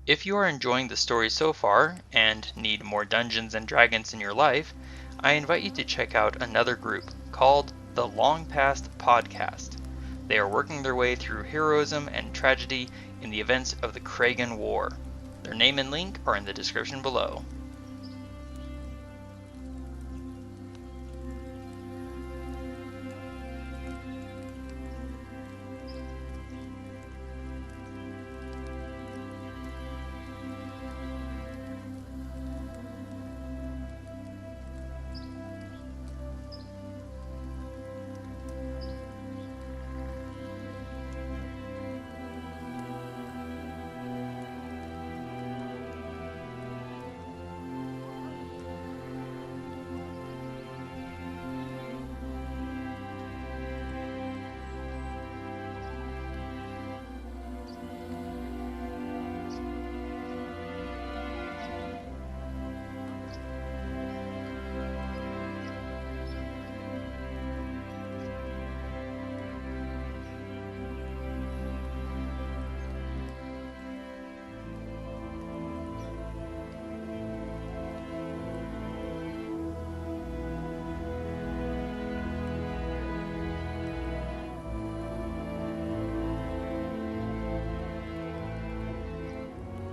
If you are enjoying the story so far and need more Dungeons and Dragons in your life, I invite you to check out another group called the Long Past Podcast. They are working their way through heroism and tragedy in the events of the Chragan War. Their name and link are in the description below.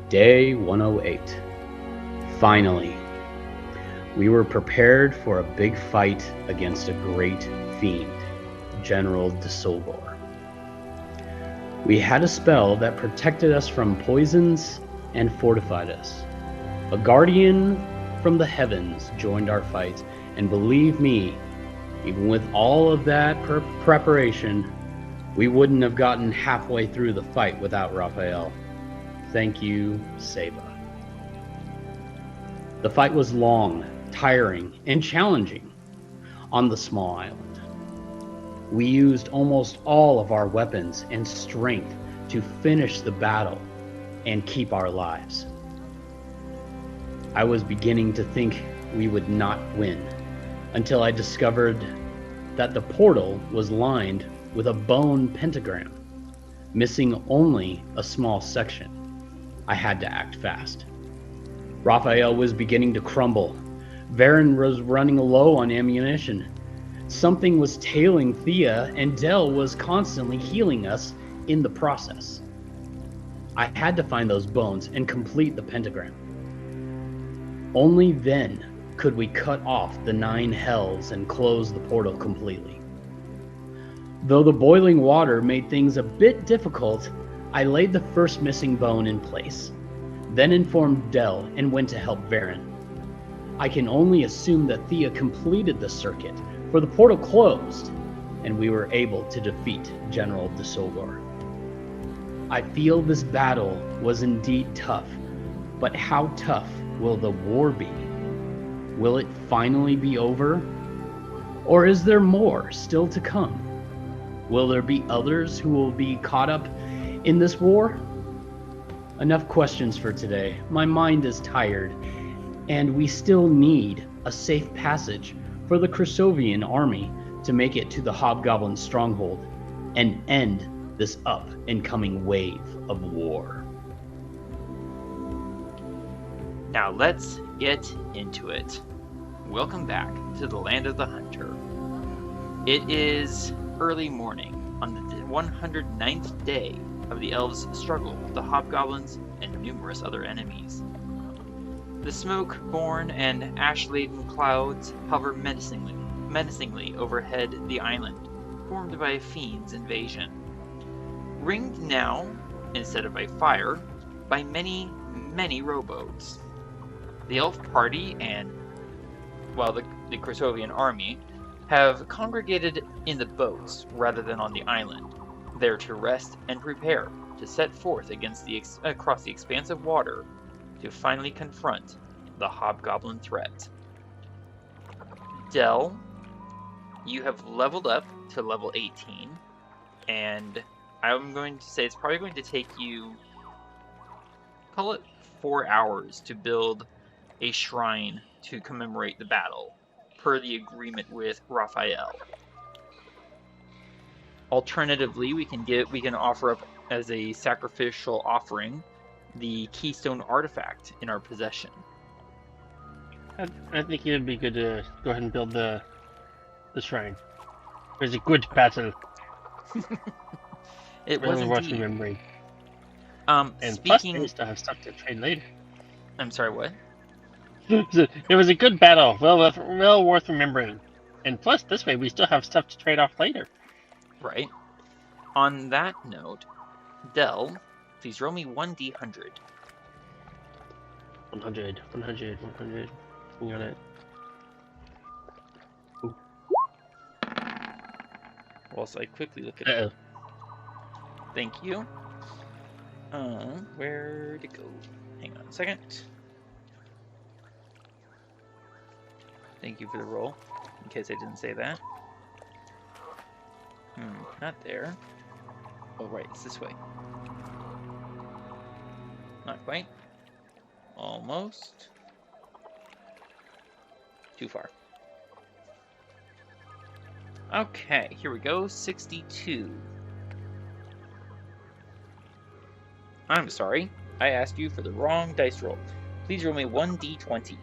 Day 108. Finally, we were prepared for a big fight against a great fiend, General de Solgor. We had a spell that protected us from poisons and fortified us. A guardian from the heavens joined our fight, and believe me, even with all of that preparation, we wouldn't have gotten halfway through the fight without Raphael. Thank you, Seba. The fight was long, tiring, and challenging on the small island. We used almost all of our weapons and strength to finish the battle and keep our lives. I was beginning to think we would not win until I discovered that the portal was lined with a bone pentagram, missing only a small section. I had to act fast. Raphael was beginning to crumble. Varen was running low on ammunition. Something was tailing Thea, and Del was constantly healing us in the process. I had to find those bones and complete the pentagram. Only then could we cut off the 9 hells and close the portal completely. Though the boiling water made things a bit difficult, I laid the first missing bone in place, then informed Del and went to help Varen. I can only assume that Thea completed the circuit, for the portal closed, and we were able to defeat General de Solgor. I feel this battle was indeed tough, but how tough will the war be? Will it finally be over? Or is there more still to come? Will there be others who will be caught up in this war? Enough questions for today. My mind is tired, and we still need a safe passage for the Chrysovian army to make it to the hobgoblin stronghold and end this up and coming wave of war. Now let's get into it. Welcome back to the Land of the Hunter. It is early morning on the 109th day of the elves' struggle with the hobgoblins and numerous other enemies. The smoke-borne and ash-laden clouds hover menacingly overhead the island, formed by a fiend's invasion. Ringed now, instead of by fire, by many, many rowboats. The elf party and, the Chrysovian army have congregated in the boats rather than on the island, there to rest and prepare to set forth across the expanse of water to finally confront the hobgoblin threat. Del, you have leveled up to level 18, and I'm going to say it's probably going to take you, call it 4 hours to build a shrine to commemorate the battle, per the agreement with Raphael. Alternatively, we can offer up as a sacrificial offering the keystone artifact in our possession. I think it would be good to go ahead and build the shrine. It was a good battle. It was Really worth indeed. remembering. And Speaking... plus, we still have stuff to trade later. I'm sorry, what? It was a good battle, well worth remembering. And plus, this way we still have stuff to trade off later. Right. On that note, Dell, please roll me 1d100. 100. We got it. Ooh. Whilst I quickly look at it. Uh-oh. Thank you. Where'd it go? Hang on a second. Thank you for the roll, in case I didn't say that. Not there. Oh, right, it's this way. Not quite. Almost. Too far. Okay, here we go. 62. I'm sorry. I asked you for the wrong dice roll. Please roll me 1d20.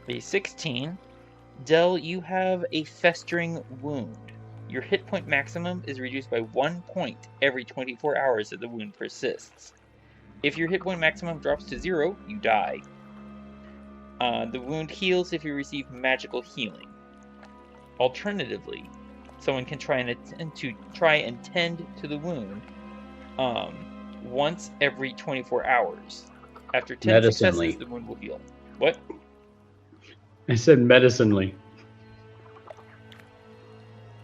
A 16. Dell, you have a festering wound. Your hit point maximum is reduced by 1 point every 24 hours as the wound persists. If your hit point maximum drops to 0, you die. The wound heals if you receive magical healing. Alternatively, someone can try and tend to the wound once every 24 hours. After 10 successes, the wound will heal. What? I said medicinally.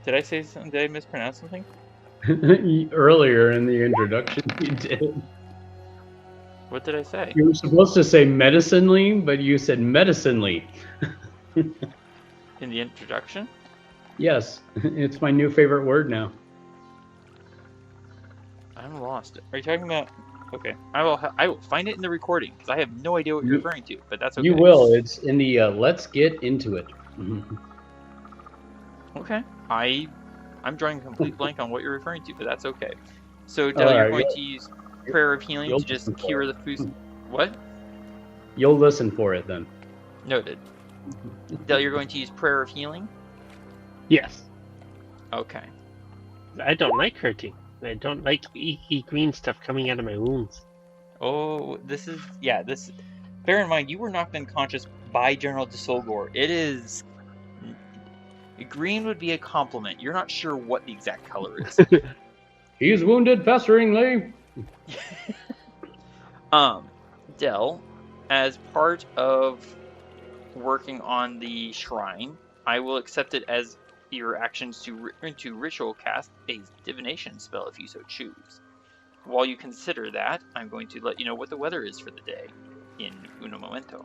Did I say something? Did I mispronounce something? Earlier in the introduction, you did. What did I say? You were supposed to say medicinally, but you said medicinally. In the introduction? Yes, it's my new favorite word now. I'm lost. Are you talking about... Okay, I will find it in the recording, because I have no idea what you're referring to, but that's okay. You will. It's in the let's get into it. Okay. I'm drawing a complete blank on what you're referring to, but that's okay. So, Del, you're going to use Prayer of Healing to just cure the food. What? You'll listen for it then. Noted. Del, you're going to use Prayer of Healing? Yes. Okay. I don't like hurting. I don't like icky green stuff coming out of my wounds. Oh, this is... Yeah, this... Bear in mind, you were knocked unconscious by General de Solgor. It is... Green would be a compliment. You're not sure what the exact color is. He's wounded festeringly. Del, as part of working on the shrine, I will accept it as your actions to ritual cast a divination spell if you so choose. While you consider that, I'm going to let you know what the weather is for the day in uno momento.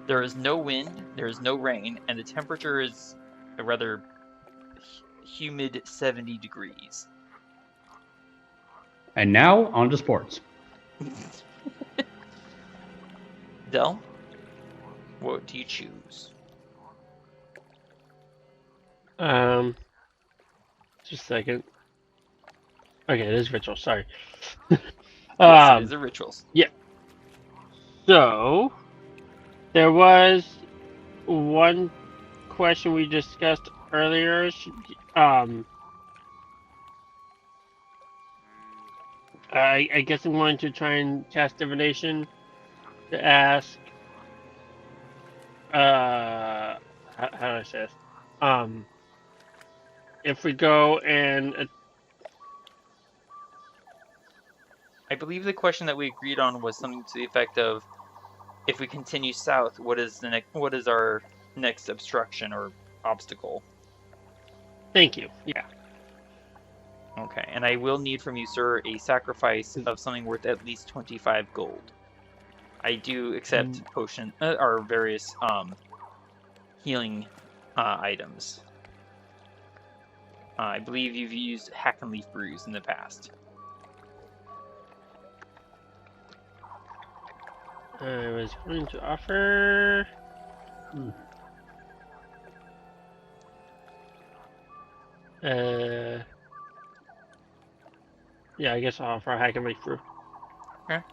There is no wind, there is no rain, and the temperature is a rather humid 70 degrees. And now, on to sports. Del, what do you choose? Just a second. Okay, it is ritual, sorry. Yes, it is the rituals. Yeah. So, there was one question we discussed earlier. I guess I'm going to try and cast divination to ask. How do I say this? If we go and I believe the question that we agreed on was something to the effect of, if we continue south, what is our next obstruction or obstacle? Thank you. Yeah. Okay, and I will need from you, sir, a sacrifice of something worth at least 25 gold. I do accept potion or various healing items. I believe you've used Hack and Leaf Brews in the past. I was going to offer. Yeah, I guess I'll try hack and make through. Okay.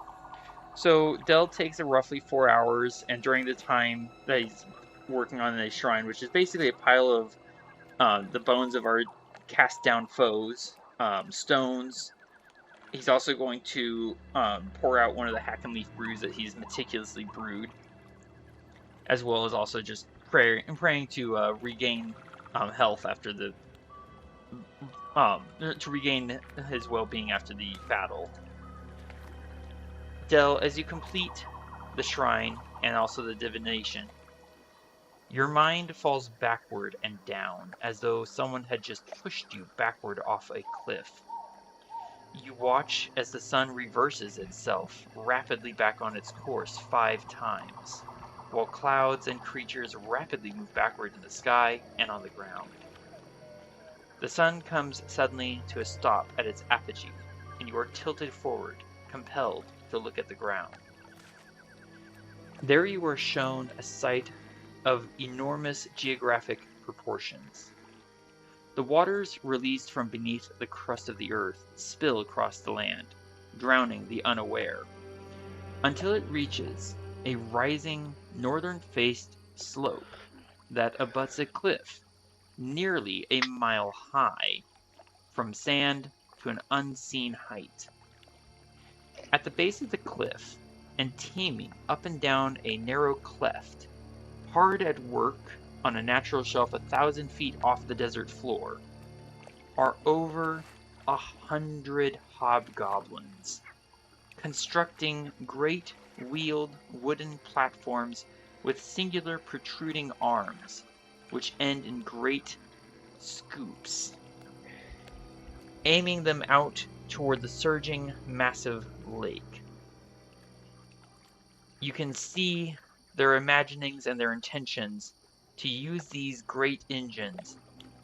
So Dell takes roughly 4 hours, and during the time that he's working on the shrine, which is basically a pile of the bones of our cast down foes, stones. He's also going to pour out one of the hack and leaf brews that he's meticulously brewed, as well as also just praying to regain health after the to regain his well-being after the battle. Dell, as you complete the shrine and also the divination, your mind falls backward and down, as though someone had just pushed you backward off a cliff. You watch as the sun reverses itself rapidly back on its course 5 times, while clouds and creatures rapidly move backward in the sky and on the ground. The sun comes suddenly to a stop at its apogee, and you are tilted forward, compelled to look at the ground. There you are shown a sight of enormous geographic proportions. The waters released from beneath the crust of the earth spill across the land, drowning the unaware, until it reaches a rising northern-faced slope that abuts a cliff nearly a mile high, from sand to an unseen height. At the base of the cliff, and teeming up and down a narrow cleft, hard at work on a natural shelf 1,000 feet off the desert floor, are over 100 hobgoblins, constructing great wheeled wooden platforms with singular protruding arms, which end in great scoops, aiming them out toward the surging, massive lake. You can see their imaginings and their intentions to use these great engines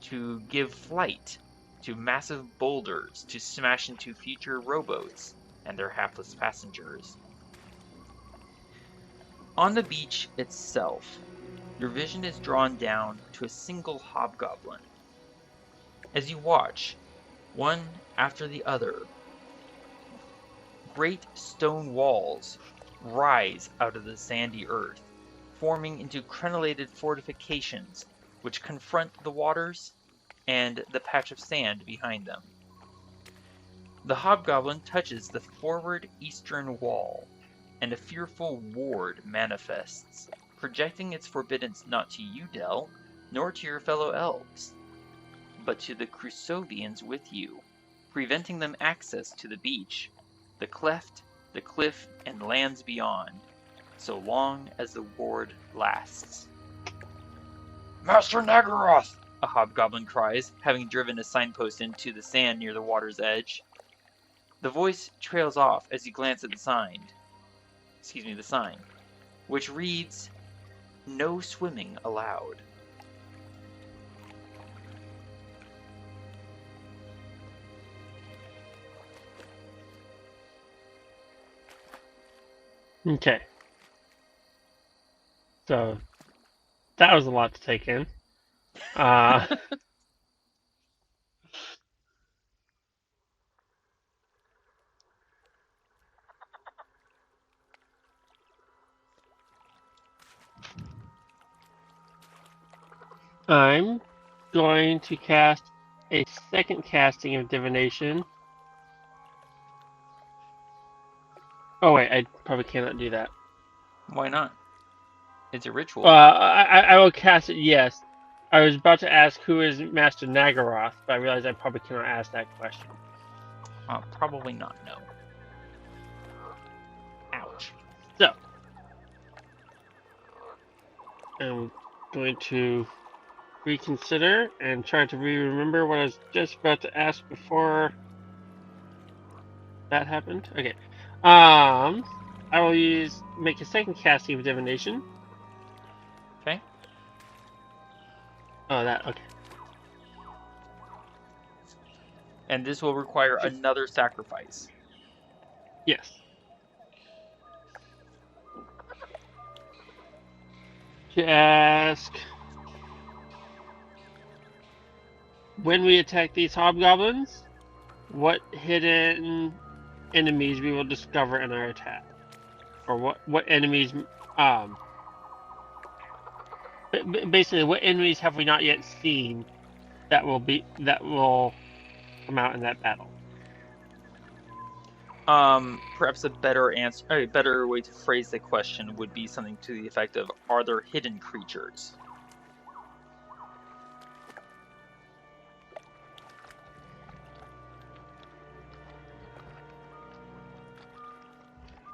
to give flight to massive boulders to smash into future rowboats and their hapless passengers. On the beach itself, your vision is drawn down to a single hobgoblin. As you watch, one after the other, great stone walls rise out of the sandy earth, forming into crenellated fortifications which confront the waters and the patch of sand behind them. The hobgoblin touches the forward eastern wall, and a fearful ward manifests, projecting its forbiddance not to you, Dell, nor to your fellow elves, but to the Crusovians with you, preventing them access to the beach, the cleft, the cliff, and lands beyond, so long as the ward lasts. Master Nagaroth! A hobgoblin cries, having driven a signpost into the sand near the water's edge. The voice trails off as you glance at the sign, which reads, "No swimming allowed." Okay. So, that was a lot to take in. I'm going to cast a second casting of divination. Oh wait, I probably cannot do that. Why not? It's a ritual. I will cast it, yes. I was about to ask who is Master Nagaroth, but I realized I probably cannot ask that question. Probably not, no. Ouch. So, I'm going to reconsider and try to remember what I was just about to ask before that happened. Okay. I will make a second casting of divination. Okay. Oh, that, okay. And this will require another sacrifice. Yes. To ask when we attack these hobgoblins, what hidden enemies we will discover in our attack, or what enemies basically what enemies have we not yet seen that will come out in that battle. Perhaps a better way to phrase the question would be something to the effect of, are there hidden creatures?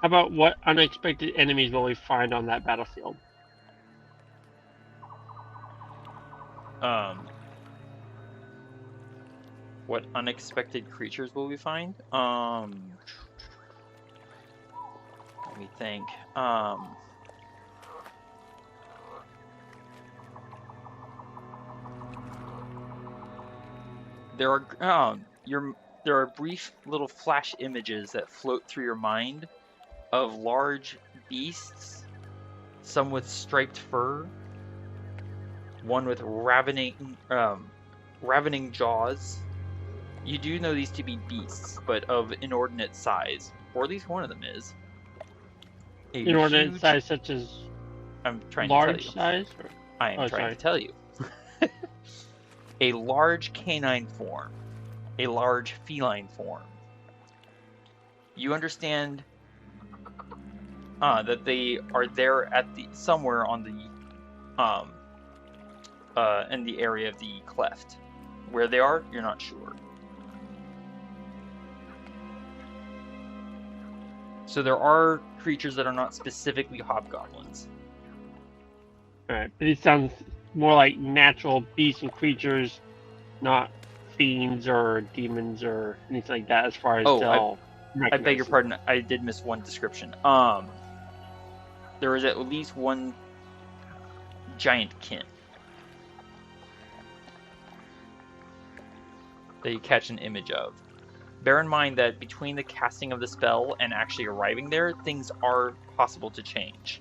How about what unexpected enemies will we find on that battlefield? What unexpected creatures will we find? Let me think. There are brief little flash images that float through your mind of large beasts, some with striped fur, one with ravening jaws. You do know these to be beasts, but of inordinate size, or at least one of them is. Inordinate size, such as I'm trying large to tell you. size? Or... I am trying to tell you. A large canine form, a large feline form. You understand that they are there at somewhere on the in the area of the cleft. Where they are, you're not sure. So there are creatures that are not specifically hobgoblins. Alright, but it sounds more like natural beasts and creatures, not fiends or demons or anything like that, as far as they'll I beg your pardon, I did miss one description. There is at least one giant kin that you catch an image of. Bear in mind that between the casting of the spell and actually arriving there, things are possible to change.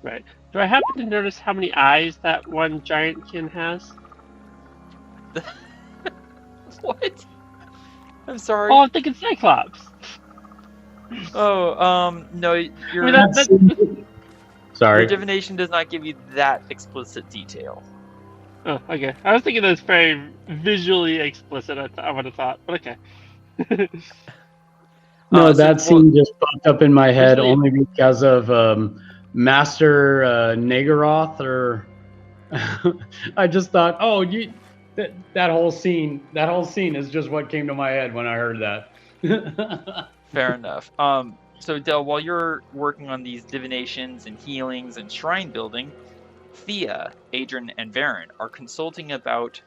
Right. Do I happen to notice how many eyes that one giant kin has? What? I'm sorry. Oh, I'm thinking Cyclops. Oh, no, your Sorry. Your divination does not give you that explicit detail. Oh, okay. I was thinking that's very visually explicit, I would have thought, but okay. No, that scene just popped up in my head only because of Master Nagaroth, or I just thought, oh, that whole scene is just what came to my head when I heard that. Fair enough. So Del, while you're working on these divinations and healings and shrine building, Thea, Adrian, and Varen are consulting about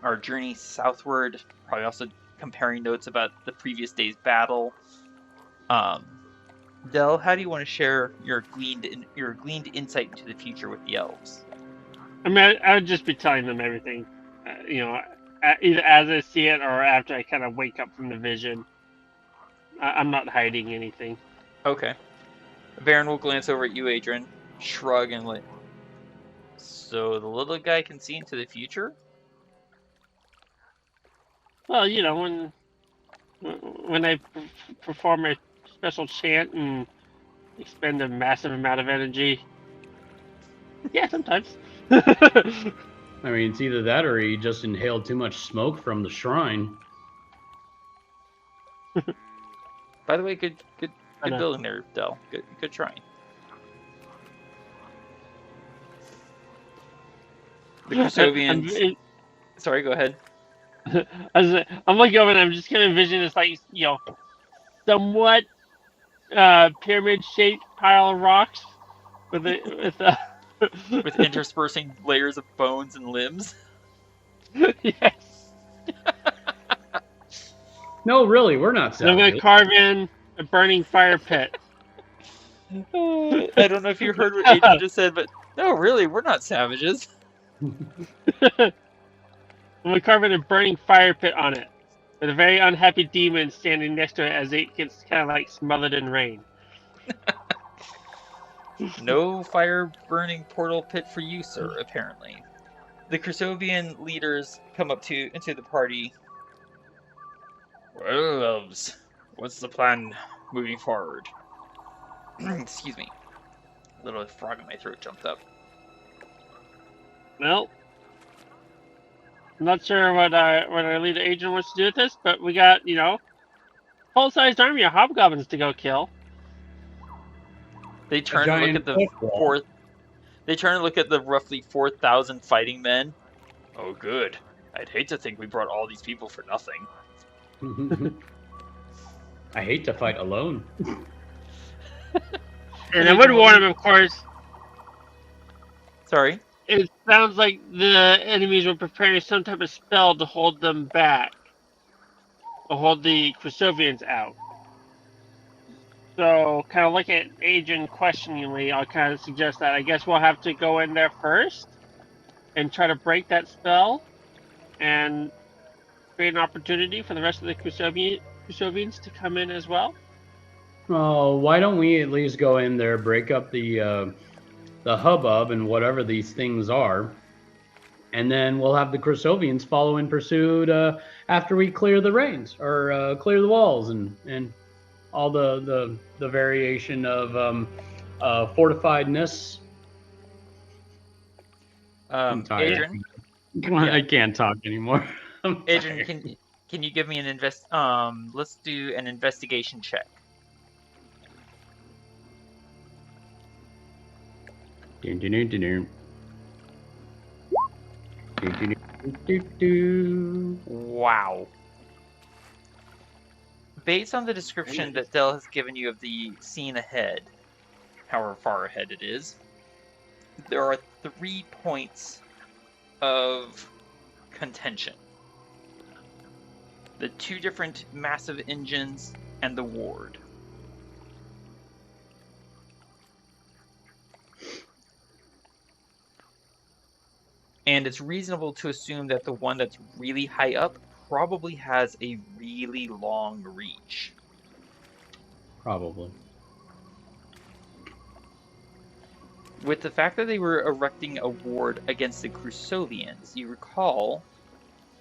our journey southward, probably also comparing notes about the previous day's battle. Del, how do you want to share your gleaned insight into the future with the elves? I mean, I would just be telling them everything, either as I see it or after I kind of wake up from the vision. I'm not hiding anything. Okay. Varen will glance over at you, Adrian, shrug, and like, so the little guy can see into the future? Well, when I perform a special chant and expend a massive amount of energy, yeah, sometimes. I mean, it's either that or he just inhaled too much smoke from the shrine. By the way, good building there, Del. Good trying. The Krusovians. Sorry, go ahead. I'm looking over and I'm just kind of envisioning this, like, somewhat pyramid-shaped pile of rocks with interspersing layers of bones and limbs. Yes. No, really, we're not savages. I'm going to carve in a burning fire pit. I don't know if you heard what Adrian just said, but no, really, we're not savages. I'm going to carve in a burning fire pit on it, with a very unhappy demon standing next to it as it gets kind of like smothered in rain. No fire burning portal pit for you, sir, apparently. The Chrysovian leaders come up into the party. Well, elves, what's the plan moving forward? Excuse me. A little frog in my throat jumped up. Well, I'm not sure what our leader agent wants to do with this, but we got, full-sized army of hobgoblins to go kill. They turn and look at the They turn and look at the roughly 4,000 fighting men. Oh, good. I'd hate to think we brought all these people for nothing. I hate to fight alone. And I would warn him, of course. Sorry? It sounds like the enemies were preparing some type of spell to hold them back. To hold the Chrysovians out. So, kind of looking at Agent questioningly, I'll kind of suggest that I guess we'll have to go in there first and try to break that spell and create an opportunity for the rest of the Chrysovians to come in as well. Oh, why don't we at least go in there, break up the hubbub and whatever these things are, and then we'll have the Chrysovians follow in pursuit after we clear the reins or clear the walls and all the variation of fortifiedness. Adrian? I can't talk anymore. Adrian, can you give me an let's do an investigation check. Wow. Based on the description that Dell has given you of the scene ahead, however far ahead it is, there are 3 points of contention. The 2 different massive engines and the ward. And it's reasonable to assume that the one that's really high up probably has a really long reach. Probably. With the fact that they were erecting a ward against the Chrysovians, you recall,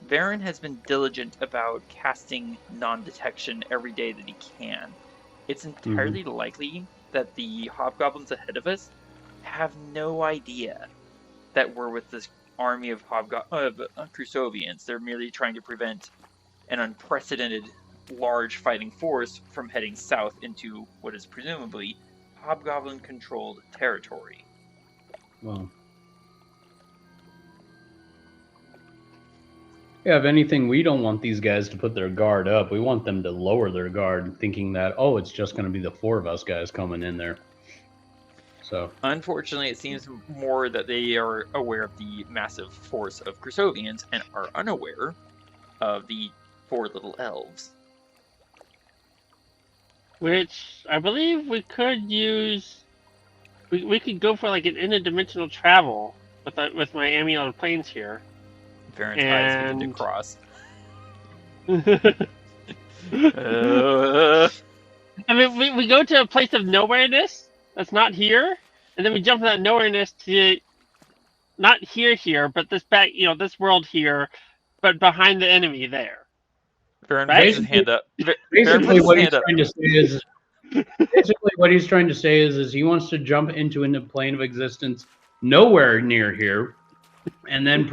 Varen has been diligent about casting non-detection every day that he can. It's entirely likely that the hobgoblins ahead of us have no idea that we're with this army of Chrysovians. They're merely trying to prevent an unprecedented large fighting force from heading south into what is presumably hobgoblin-controlled territory. Well, yeah, if anything, we don't want these guys to put their guard up. We want them to lower their guard, thinking that, oh, it's just going to be the 4 of us guys coming in there. So, unfortunately, it seems more that they are aware of the massive force of Chrysovians and are unaware of the 4 little elves. Which I believe we could use. We could go for like an interdimensional travel with my amulet planes here. Varen's eyes begin to cross. I mean, we go to a place of nowhereness that's not here, and then we jump from that nowhereness to not here, but this back, this world here, but behind the enemy there. Varen puts his hand up. Basically, what he's trying to say is he wants to jump into a plane of existence nowhere near here, and then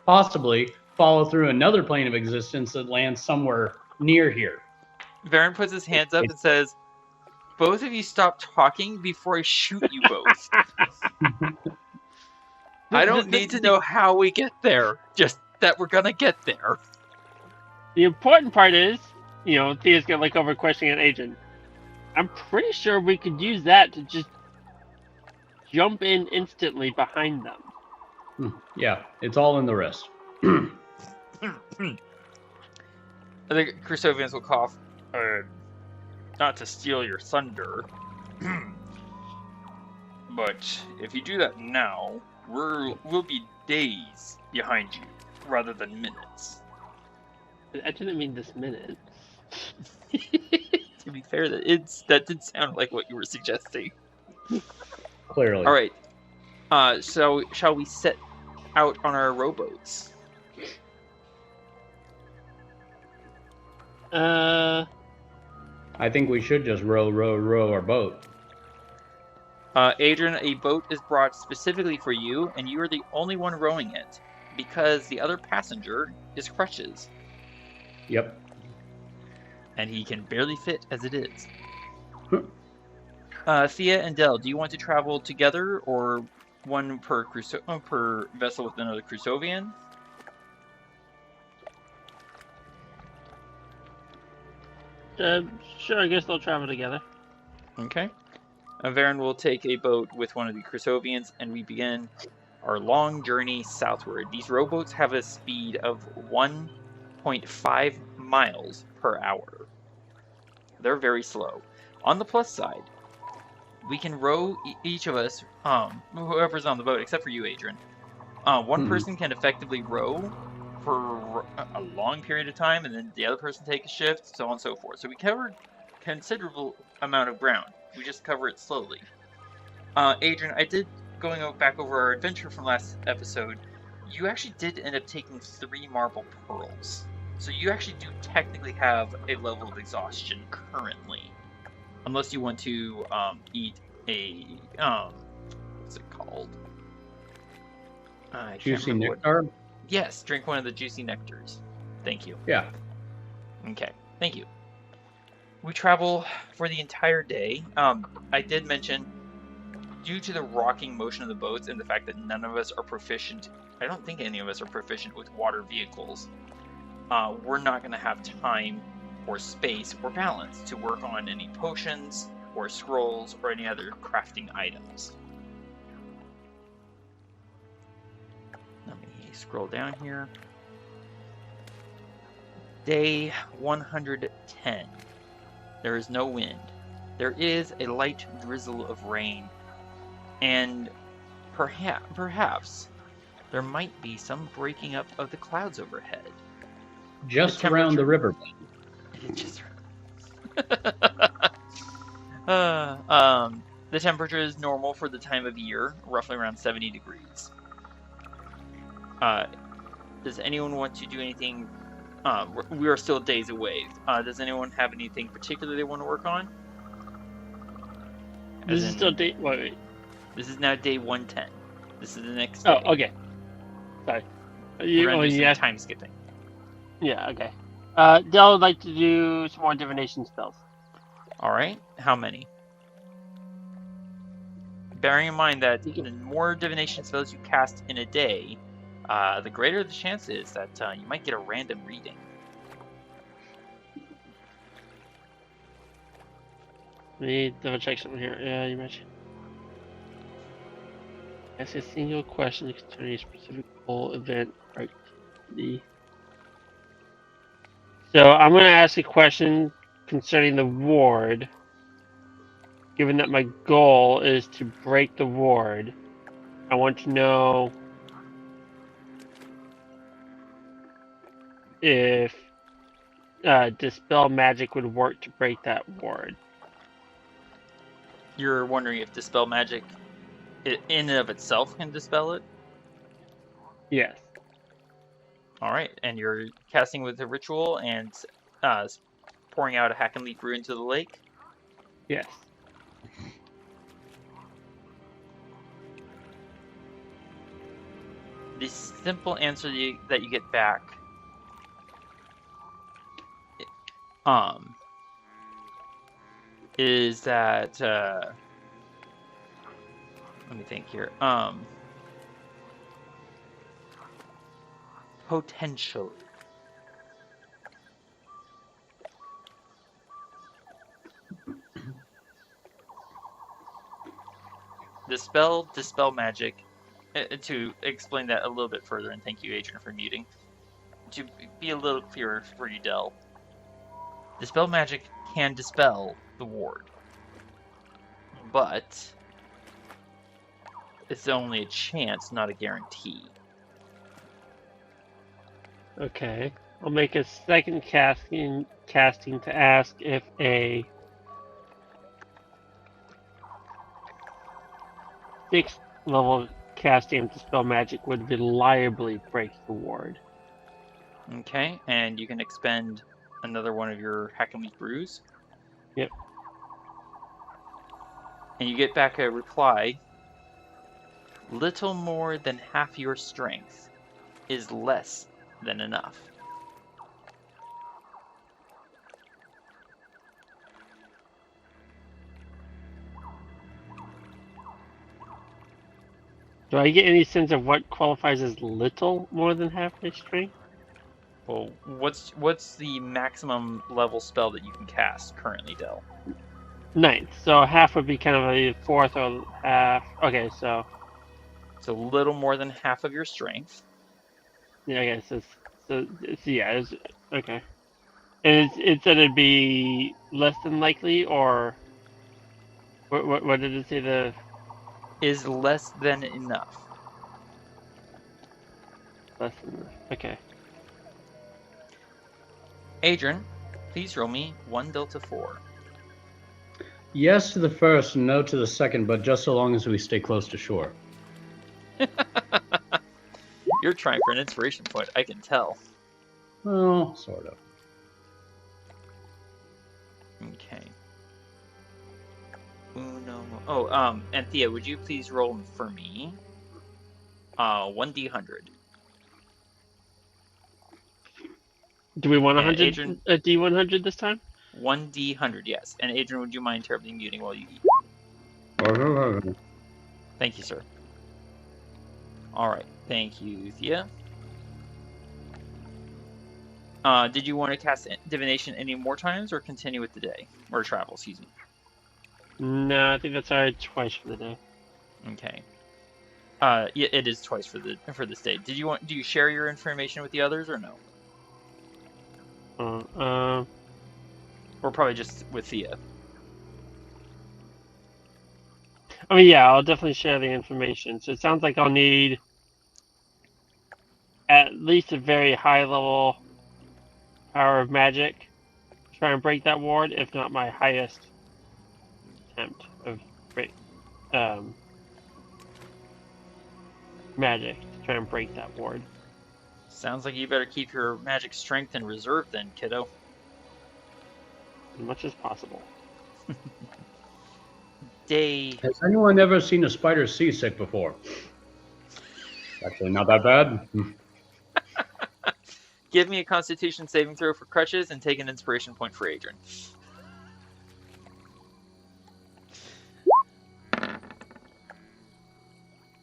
possibly follow through another plane of existence that lands somewhere near here. Varen puts his hands up and says, "Both of you stop talking before I shoot you both." I don't need to know how we get there, just that we're gonna get there. The important part is, Thea's gonna look over questioning an agent. I'm pretty sure we could use that to just jump in instantly behind them. Yeah, it's all in the wrist. I think Chrysovians will cough. Not to steal your thunder, but if you do that now, we'll be days behind you rather than minutes. I didn't mean this minute. To be fair, that did sound like what you were suggesting. Clearly. All right. So shall we set out on our rowboats? Uh, I think we should just row our boat. Adrian, a boat is brought specifically for you, and you are the only one rowing it, because the other passenger is crutches, Yep. and he can barely fit as it is. Thea and Del, do you want to travel together, or one per vessel with another Crusovian? sure, I guess they'll travel together. Okay. Varen will take a boat with one of the Crusovians, and we begin our long journey southward. These rowboats have a speed of 1.5 miles per hour. They're very slow. On the plus side, we can row each of us, whoever's on the boat, except for you, Adrian. One person can effectively row for a long period of time, and then the other person take a shift, so on and so forth. So we covered considerable amount of ground. We just cover it slowly. Adrian, I did, back over our adventure from last episode, you actually did end up taking 3 marble pearls. So you actually do technically have a level of exhaustion currently. Unless you want to eat a, what's it called? Juicy nectar? Yes, drink one of the juicy nectars. Thank you. Yeah. Okay, thank you. We travel for the entire day. I did mention, due to the rocking motion of the boats and the fact that none of us are proficient, I don't think any of us are proficient with water vehicles, we're not going to have time or space or balance to work on any potions or scrolls or any other crafting items. Let me scroll down here. Day 110. There is no wind. There is a light drizzle of rain, and perhaps there might be some breaking up of the clouds overhead. Just around the river. Just the temperature is normal for the time of year, roughly around 70 degrees. Does anyone want to do anything? We are still days away. Does anyone have anything particular they want to work on? This is still day. Wait. This is now day 110. This is the next day. Oh, okay. Sorry. We're gonna do some time skipping. Yeah. Okay. Del would like to do some more divination spells. All right. How many? Bearing in mind that the more divination spells you cast in a day, the greater the chance is that you might get a random reading. Let me double check something here. Yeah, you mentioned. Ask a single question concerning a specific goal, event, or activity. So I'm going to ask a question concerning the ward. Given that my goal is to break the ward, I want to know if Dispel Magic would work to break that ward. You're wondering if Dispel Magic in and of itself can dispel it? Yes. Alright, and you're casting with a ritual and pouring out a hack and leaf brew into the lake? Yes. The simple answer that you get back is that let me think here. Potentially. Dispel Magic. To explain that a little bit further, and thank you, Adrian, for muting. To be a little clearer for you, Del. Dispel Magic can dispel the ward, but it's only a chance, not a guarantee. Okay. I'll make a second casting to ask if a 6th level casting of the spell magic would reliably break the ward. Okay, and you can expend another one of your Hackney's brews. Yep. And you get back a reply. Little more than half your strength is less than enough. Do I get any sense of what qualifies as little more than half my strength? Well, what's the maximum level spell that you can cast currently, Del? 9th, so half would be kind of a fourth or half. Okay, so It's a little more than half of your strength. yeah, I guess it's okay. And it said it'd be less than likely, or what did it say? The Is less than enough. less than okay. Adrian, please roll me 1 Delta 4. Yes to the first, and no to the second, but just so long as we stay close to shore. You're trying for an inspiration point, I can tell. Well, sort of. Okay. Uno. Oh, and Thea, would you please roll for me? 1d100. Do we want And Adrian, a D100 this time? 1d100, yes. And Adrian, would you mind terribly muting while you eat? Thank you, sir. Alright, thank you, Thea. Did you want to cast divination any more times, or continue with the day? Or travel, excuse me. No, I think that's alright twice for the day. Okay. Yeah, it is twice for this day. Do you share your information with the others, or no? Or probably just with Thea. I mean, yeah, I'll definitely share the information. So it sounds like I'll need at least a very high level power of magic to try and break that ward, if not my highest attempt of magic to try and break that ward. Sounds like you better keep your magic strength in reserve then, kiddo. As much as possible. Day. Has anyone ever seen a spider seasick before? Actually, not that bad. Give me a Constitution saving throw for crutches and take an inspiration point for Adrian.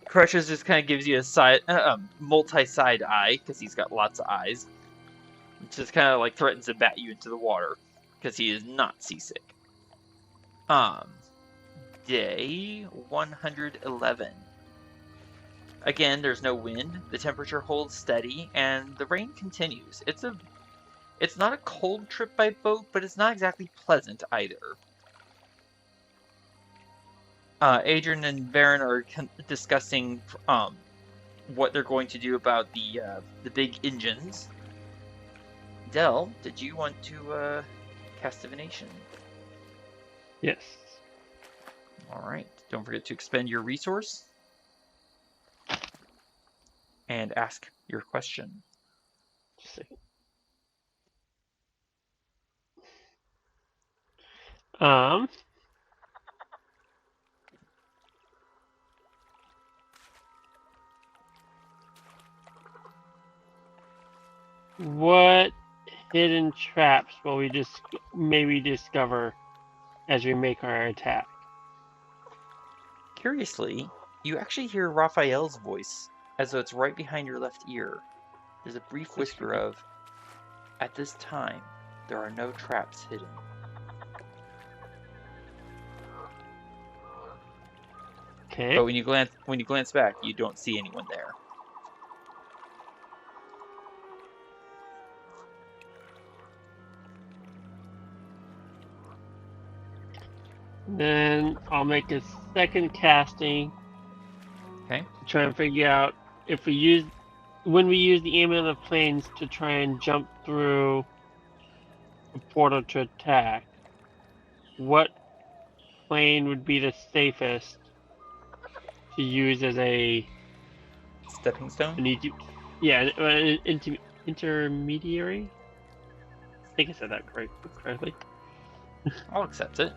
Crutches just kind of gives you a multi-side eye, because he's got lots of eyes. It just kind of like threatens to bat you into the water, because he is not seasick. Day 111. Again, there's no wind, the temperature holds steady, and the rain continues. It's not a cold trip by boat, but it's not exactly pleasant either. Adrian and Baron are discussing what they're going to do about the big engines. Del, did you want to cast divination? Yes. All right. Don't forget to expend your resource and ask your question. Just a second. What hidden traps will we just maybe discover as we make our attack? Curiously, you actually hear Raphael's voice as though it's right behind your left ear. There's a brief whisper of, "At this time, there are no traps hidden." Okay. But when you glance back, you don't see anyone there. Then I'll make a second casting. Okay. To try and figure out if when we use the Amulet of Planes to try and jump through a portal to attack, what plane would be the safest to use as a Stepping stone? Intermediary? I think I said that correctly. I'll accept it.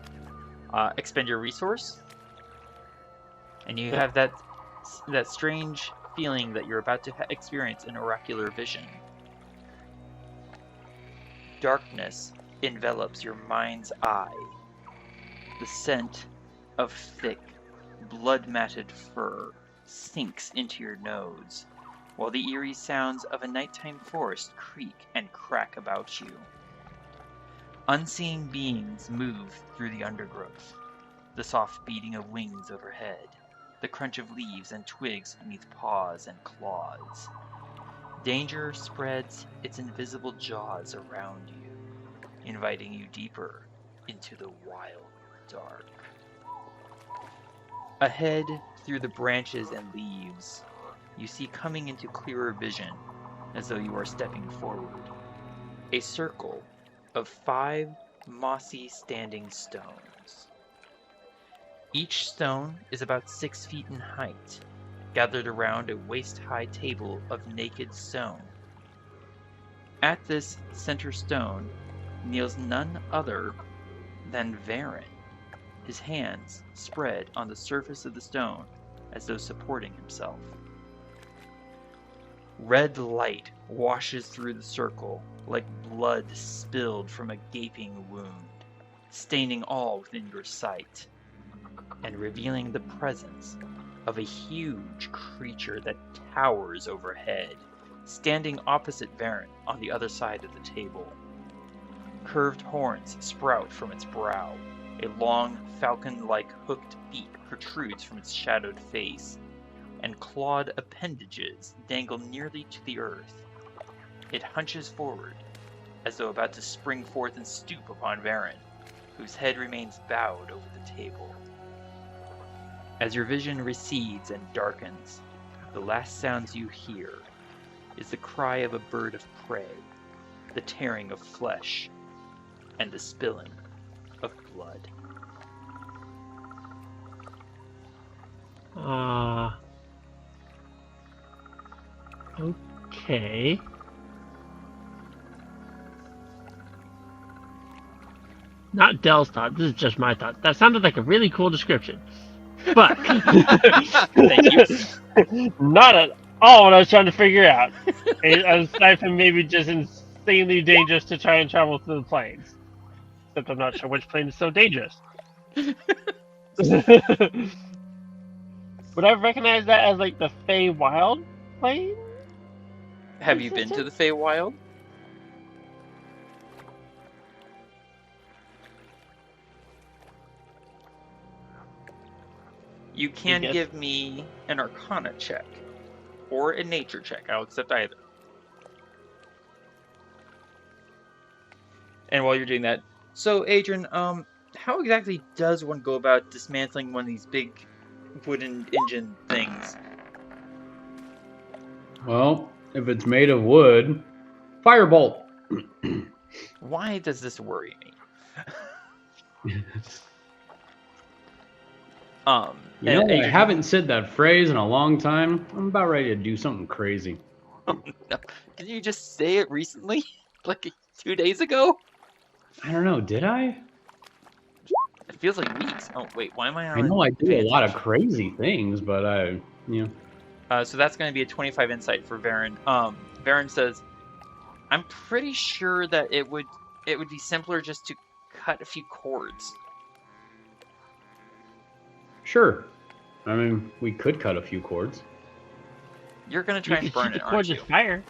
Expend your resource. And you have that strange feeling that you're about to experience an oracular vision. Darkness envelops your mind's eye. The scent of thick, blood-matted fur sinks into your nose, while the eerie sounds of a nighttime forest creak and crack about you. Unseen beings move through the undergrowth, the soft beating of wings overhead, the crunch of leaves and twigs beneath paws and claws. Danger spreads its invisible jaws around you, inviting you deeper into the wild dark. Ahead, through the branches and leaves, you see coming into clearer vision, as though you are stepping forward, a circle of 5 mossy standing stones. Each stone is about 6 feet in height, gathered around a waist-high table of naked stone. At this center stone kneels none other than Varen, his hands spread on the surface of the stone as though supporting himself. Red light washes through the circle like blood spilled from a gaping wound, staining all within your sight, and revealing the presence of a huge creature that towers overhead, standing opposite Varen on the other side of the table. Curved horns sprout from its brow, a long, falcon-like hooked beak protrudes from its shadowed face, and clawed appendages dangle nearly to the earth. It hunches forward, as though about to spring forth and stoop upon Varen, whose head remains bowed over the table. As your vision recedes and darkens, the last sounds you hear is the cry of a bird of prey, the tearing of flesh, and the spilling of blood. Okay. Not Dell's thought, this is just my thought. That sounded like a really cool description. But Thank you. Not at all what I was trying to figure out. Aside from maybe just insanely dangerous to try and travel through the plains. Except I'm not sure which plane is so dangerous. Would I recognize that as like the Feywild plane? Have you been to the Feywild? You can give me an Arcana check or a Nature check. I'll accept either. And while you're doing that, so Adrian, how exactly does one go about dismantling one of these big wooden engine things? Well, if it's made of wood, firebolt. Why does this worry me? I haven't said that phrase in a long time. I'm about ready to do something crazy. No. Did you just say it recently? Like 2 days ago? I don't know, did I? It feels like weeks. Oh, wait, why am I on? I know I do a lot of crazy things, but so that's going to be a 25 insight for Varen. Varen says, I'm pretty sure that it would be simpler just to cut a few cords. Sure. I mean, we could cut a few cords. You're going to try and burn it, aren't you? Fire.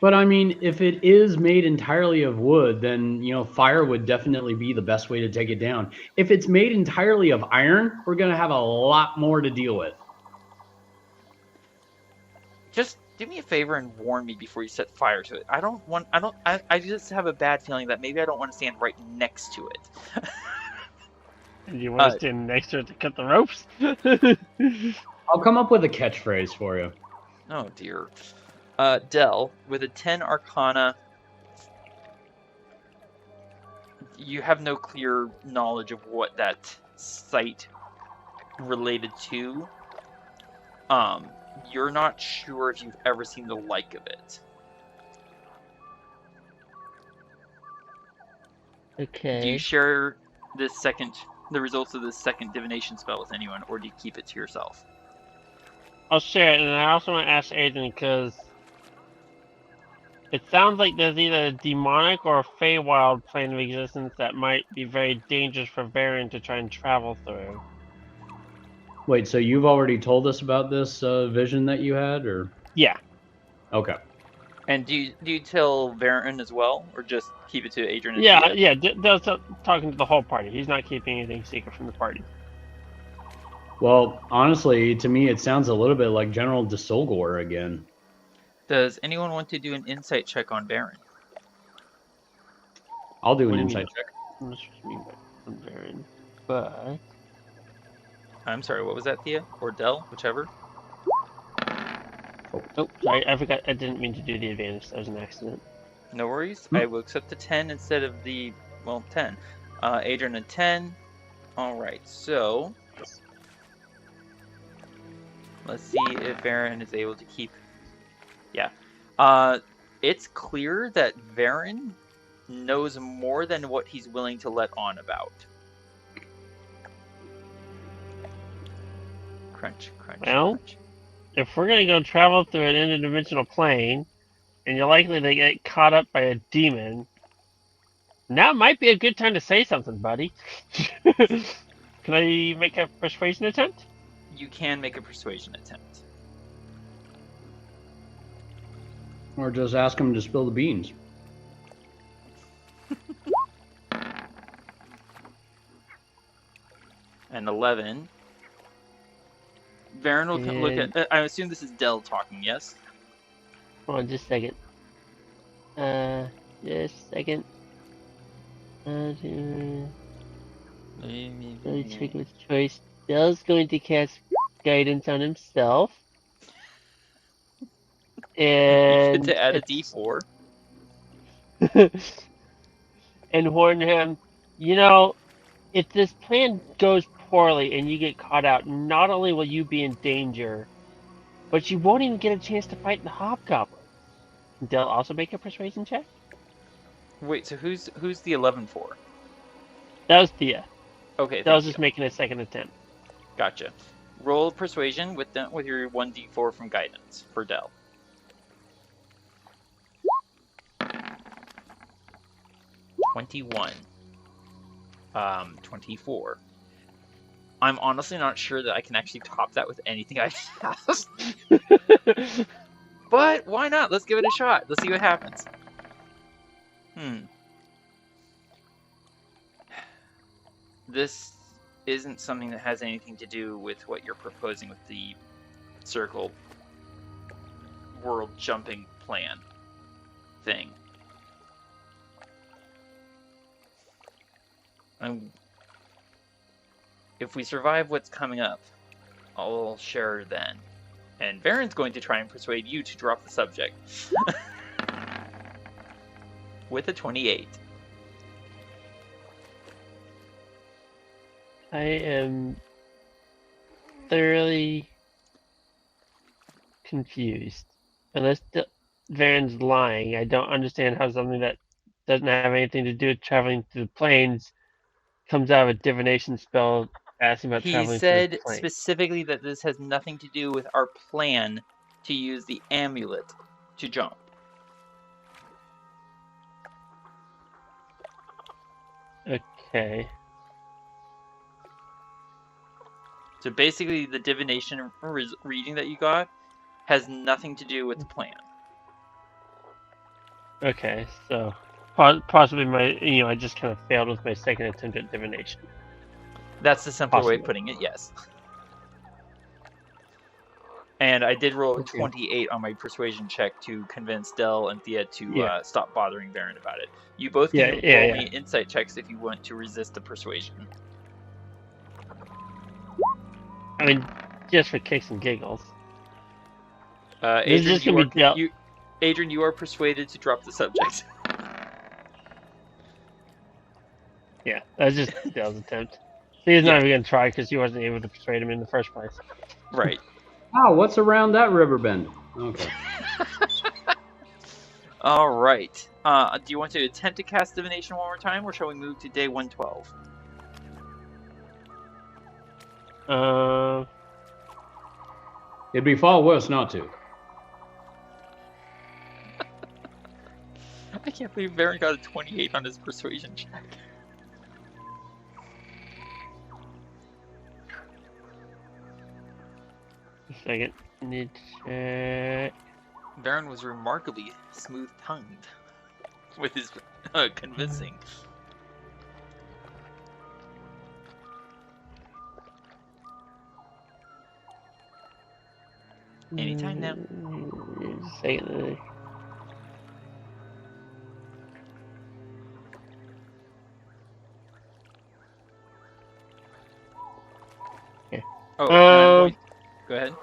But I mean, if it is made entirely of wood, then, fire would definitely be the best way to take it down. If it's made entirely of iron, we're going to have a lot more to deal with. Just do me a favor and warn me before you set fire to it. I just have a bad feeling that maybe I don't want to stand right next to it. And you want to stand next to it to cut the ropes? I'll come up with a catchphrase for you. Oh, dear. Dell, with a 10 Arcana, you have no clear knowledge of what that site related to. you're not sure if you've ever seen the like of it. Okay. Do you share the results of this second divination spell with anyone, or do you keep it to yourself? I'll share it, and I also want to ask Aiden because it sounds like there's either a demonic or a Feywild plane of existence that might be very dangerous for Varian to try and travel through. Wait, so you've already told us about this vision that you had, or? Yeah. Okay. And do you tell Varen as well, or just keep it to Adrian and Yeah, Thea? yeah. Dell's talking to the whole party. He's not keeping anything secret from the party. Well, honestly, to me, it sounds a little bit like General de Solgor again. Does anyone want to do an insight check on Varen? I'll do What an do you insight mean? check. I'm not sure what you mean by Varian, but I'm sorry, what was that, Thea? Or Del, whichever? oh, sorry, I forgot. I didn't mean to do the advantage. That was an accident. No worries. I will accept the 10 instead of the, 10. Adrian a 10. Alright, so let's see if Varen is able to keep... Yeah. It's clear that Varen knows more than what he's willing to let on about. Crunch, crunch, Well, crunch. if we're gonna go travel through an interdimensional plane, and you're likely to get caught up by a demon, now might be a good time to say something, buddy. Can I make a persuasion attempt? You can make a persuasion attempt. Or just ask him to spill the beans. An 11. Varen will look at... I assume this is Del talking, yes? Hold on, just a second. Just a second. Really check his choice. Dell's going to cast guidance on himself. And to add a d4. and warn him, you know, if this plan goes poorly and you get caught out, not only will you be in danger, but you won't even get a chance to fight the hobgoblin. Dell also make a persuasion check? Wait, so who's the 11 for? That was Thea. Okay, That was thank just you. making a second attempt. Gotcha. Roll persuasion with your 1d4 from guidance for Del. 21. 24. I'm honestly not sure that I can actually top that with anything I have. But why not? Let's give it a shot. Let's see what happens. This isn't something that has anything to do with what you're proposing with the circle world jumping plan thing. If we survive what's coming up, I'll share then. And Varen's going to try and persuade you to drop the subject. With a 28. I am thoroughly confused. Unless Varen's lying, I don't understand how something that doesn't have anything to do with traveling through the plains comes out of a divination spell asking about traveling He through the said plains. specifically that this has nothing to do with our plan to use the amulet to jump. Okay. So basically, the divination reading that you got has nothing to do with the plan. Okay, so possibly I just kind of failed with my second attempt at divination. That's the simpler way of Possibly. putting it, yes. And I did roll a Okay. 28 on my persuasion check to convince Del and Thea to Yeah. stop bothering Varen about it. You both Yeah, can yeah, roll yeah. me insight checks if you want to resist the persuasion. I mean, just for kicks and giggles. This is Adrian, just gonna be Del. Adrian, you are persuaded to drop the subject. Yeah, that's just Dell's attempt. He's not even gonna try because he wasn't able to persuade him in the first place. Right. Oh, what's around that river bend? Okay. All right. Do you want to attempt to cast divination one more time, or shall we move to day 112? It'd be far worse not to. I can't believe Baron got a 28 on his persuasion check. A second. Need to check. Baron was remarkably smooth-tongued with his convincing. Anytime now. Second. Oh, and I'm going... Go ahead.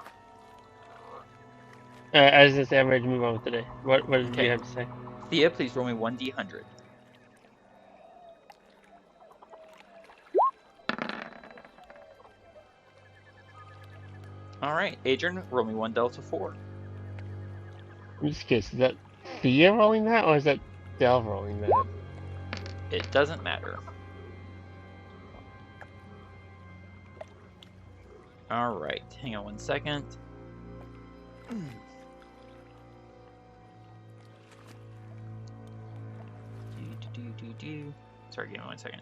I was gonna say I'm ready to move on with today. What did Okay. you have to say? Thea, please roll me 1d100. Alright, Adrian, roll me 1 delta 4. I'm just curious, is that Thea rolling that, or is that Del rolling that? It doesn't matter. Alright, hang on 1 second. Sorry, give me 1 second.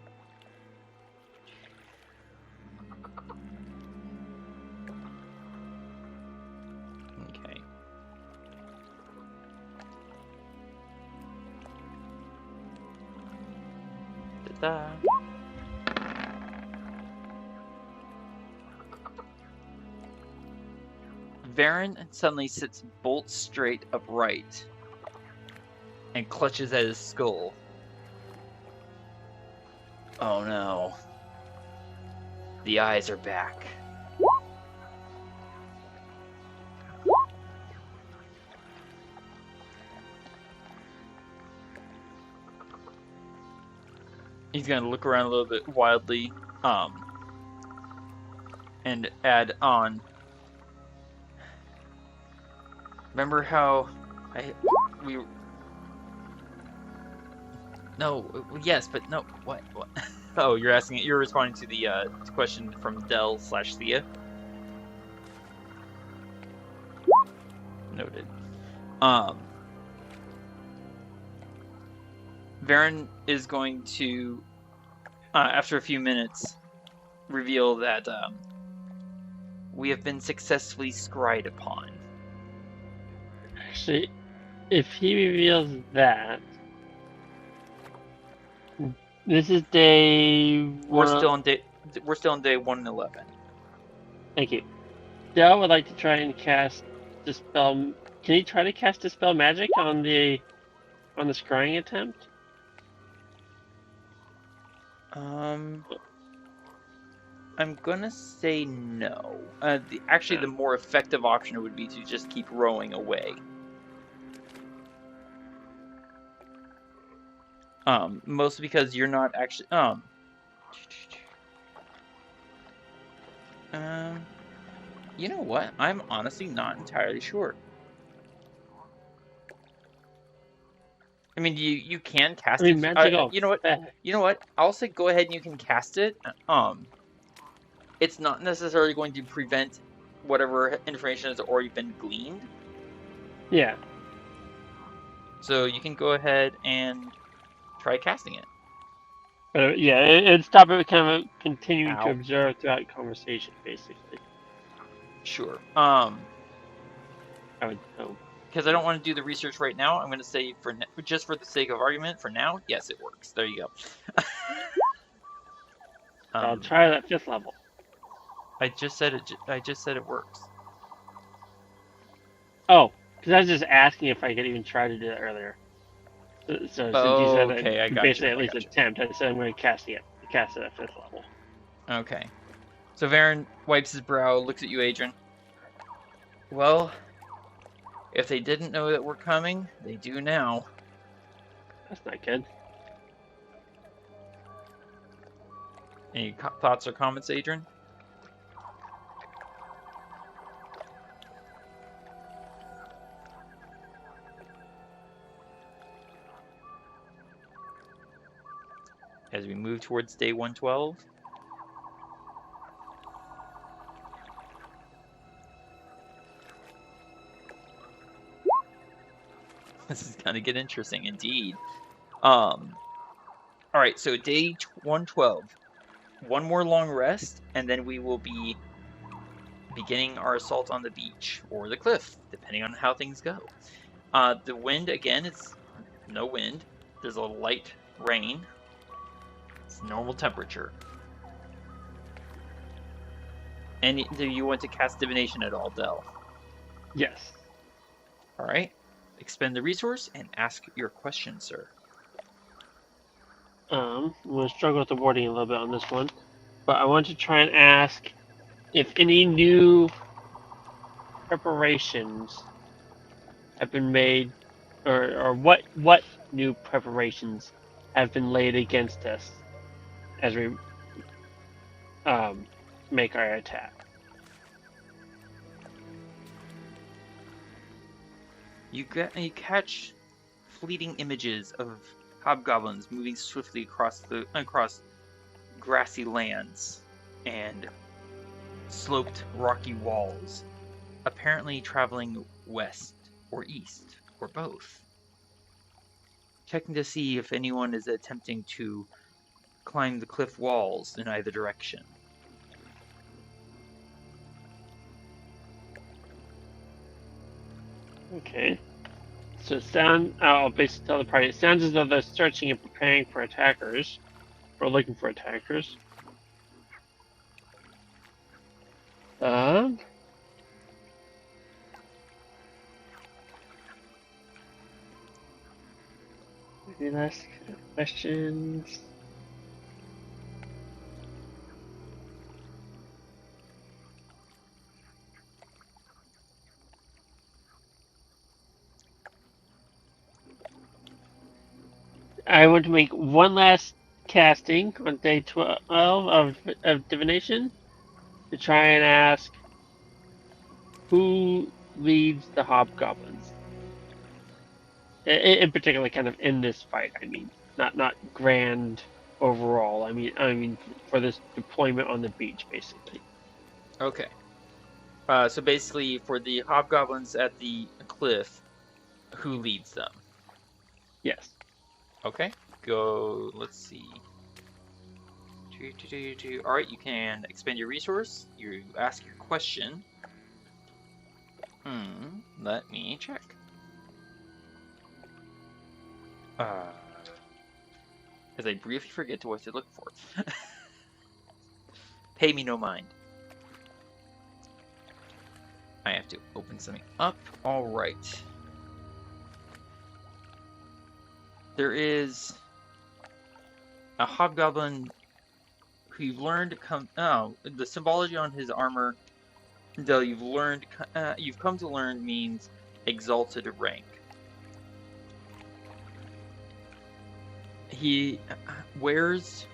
Okay. Ta-da. Varen suddenly sits bolt straight upright and clutches at his skull. Oh no. The eyes are back. He's gonna look around a little bit wildly, and add on. Remember how No, yes, but no, what? Oh, you're asking it. You're responding to the question from Del/Thea. Noted. Varen is going to, after a few minutes, reveal that we have been successfully scryed upon. Actually, if he reveals that, this is day. We're still on day 111. Thank you. Del would like to try and cast dispel. Can he try to cast dispel magic on the scrying attempt? I'm gonna say no. Actually, the more effective option would be to just keep rowing away. Mostly because you're not actually. You know what? I'm honestly not entirely sure. I mean, you can cast it. Magical. You know what? You know what? I'll say go ahead and you can cast it. It's not necessarily going to prevent whatever information has already been gleaned. Yeah. So you can go ahead and try casting it. Yeah, it'd stop it kind of continuing Ow. to observe throughout conversation, basically. Sure. I would hope. Because I don't want to do the research right now, I'm going to say just for the sake of argument, for now, yes, it works. There you go. I'll try that 5th level. I just said it. I just said it works. Oh, because I was just asking if I could even try to do that earlier. So since you said Okay, I got basically you. at least attempt, I said I'm going to cast it at 5th level. Okay. So Varen wipes his brow, looks at you, Adrian. Well, if they didn't know that we're coming, they do now. That's not good. Any thoughts or comments, Adrian? as we move towards day 112. This is gonna get interesting indeed. All right, so day 112. One more long rest, and then we will be beginning our assault on the beach or the cliff, depending on how things go. The wind, again, it's no wind. There's a light rain. It's normal temperature. And do you want to cast divination at all, Del? Yes. All right. Expend the resource and ask your question, sir. I'm going to struggle with the wording a little bit on this one, but I want to try and ask if any new preparations have been made, or what new preparations have been laid against us as we make our attack. You catch fleeting images of hobgoblins moving swiftly across grassy lands and sloped rocky walls, apparently traveling west or east or both. Checking to see if anyone is attempting to climb the cliff walls in either direction. Okay. So I'll basically tell the party, it sounds as though they're searching and preparing for attackers, or looking for attackers. Any last questions? I want to make one last casting on day 12 of divination to try and ask who leads the hobgoblins. In particular, kind of in this fight. I mean, not grand overall. I mean for this deployment on the beach, basically. Okay. So basically, for the hobgoblins at the cliff, who leads them? Yes. Okay. Go. Let's see. All right, you can expend your resource. You ask your question. Let me check. As I briefly forget to what to look for. Pay me no mind. I have to open something up. All right. There is a hobgoblin who you've learned to come. Oh, the symbology on his armor, though you've come to learn, means exalted rank. He wears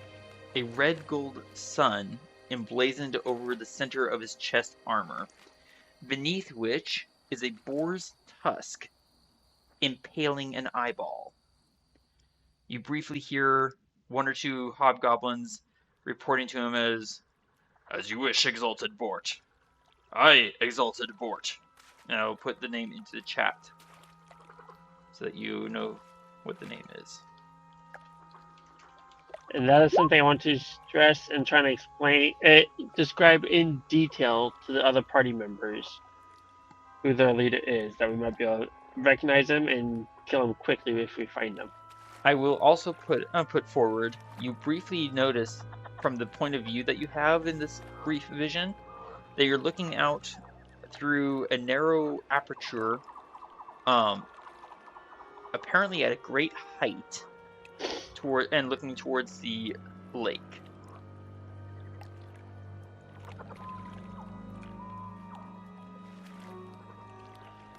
a red gold sun emblazoned over the center of his chest armor, beneath which is a boar's tusk impaling an eyeball. You briefly hear one or two hobgoblins reporting to him as you wish, Exalted Bort. Aye, Exalted Bort. And I'll put the name into the chat so that you know what the name is. And that is something I want to stress and try to explain, describe in detail to the other party members who their leader is, that we might be able to recognize them and kill them quickly if we find them. I will also put forward, you briefly notice from the point of view that you have in this brief vision that you're looking out through a narrow aperture, apparently at a great height, looking towards the lake.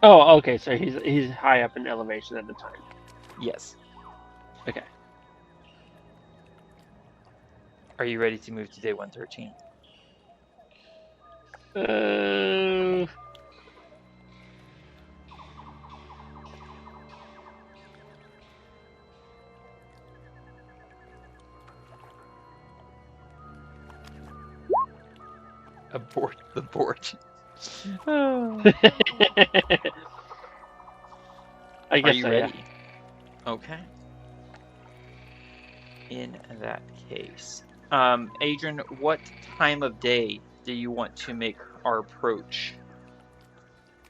Oh, okay. So he's high up in elevation at the time. Yes. Okay. Are you ready to move to day 113? Abort the board. I Are guess you so, ready? yeah. Okay. In that case, Adrian, what time of day do you want to make our approach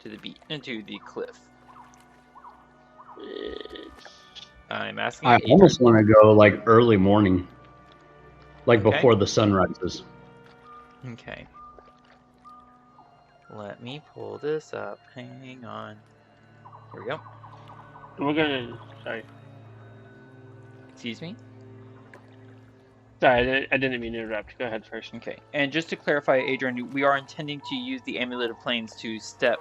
to the into the cliff? I'm asking I Adrian. almost want to go like early morning, like Okay. before the sun rises. Okay. Let me pull this up. Hang on. Here we go. We're gonna. Sorry. Excuse me? Sorry, I didn't mean to interrupt. Go ahead first. Okay. And just to clarify, Adrian, we are intending to use the Amulet of Planes to step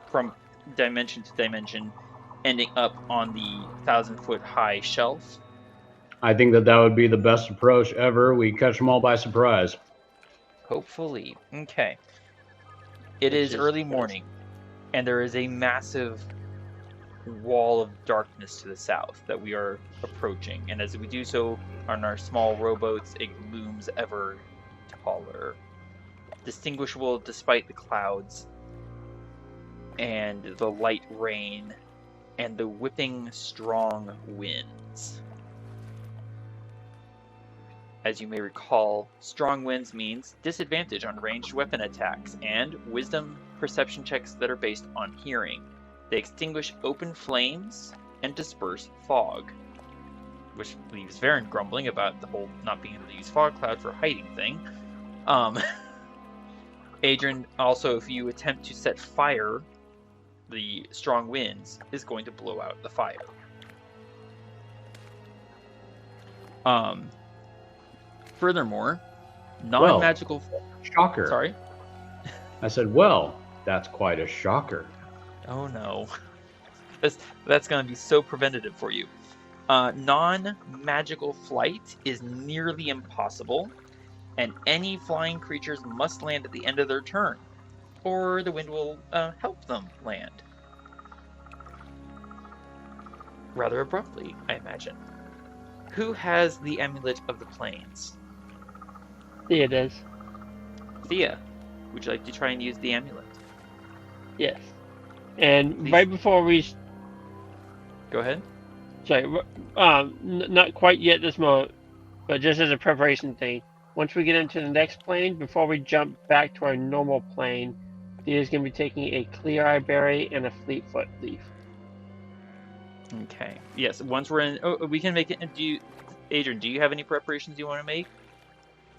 from dimension to dimension, ending up on the 1,000-foot high shelf. I think that would be the best approach ever. We catch them all by surprise. Hopefully. Okay. It Which is early morning, and there is a massive wall of darkness to the south that we are approaching. And as we do so on our small rowboats, it looms ever taller, distinguishable despite the clouds and the light rain and the whipping strong winds. As you may recall, strong winds means disadvantage on ranged weapon attacks and wisdom perception checks that are based on hearing. They extinguish open flames and disperse fog, which leaves Varen grumbling about the whole not being able to use fog cloud for hiding thing. Adrian, also, if you attempt to set fire, the strong winds is going to blow out the fire. Furthermore, non-magical... Shocker. Sorry? I said, well, that's quite a shocker. Oh no. That's going to be so preventative for you. Non-magical flight is nearly impossible, and any flying creatures must land at the end of their turn, or the wind will help them land. Rather abruptly, I imagine. Who has the Amulet of the Plains? Thea does. Thea, would you like to try and use the amulet? Yes. And Please. right before we... Go ahead. Sorry, not quite yet this moment, but just as a preparation thing. Once we get into the next plane, before we jump back to our normal plane, Thea's going to be taking a Clear Eye Berry and a Fleetfoot Leaf. Okay. Yes, once we're in... Oh, we can make it... Adrian, do you have any preparations you want to make?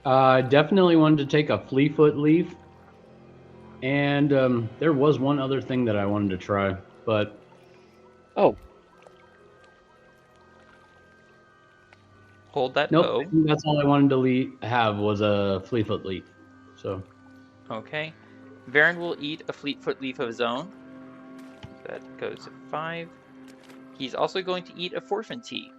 Definitely wanted to take a Fleetfoot Leaf. And there was one other thing that I wanted to try, but... Oh. Hold that Nope, bow. I think that's all I wanted to have was a Fleetfoot Leaf. So. Okay. Varen will eat a Fleetfoot Leaf of his own. That goes to 5. He's also going to eat a Forfeit Tea,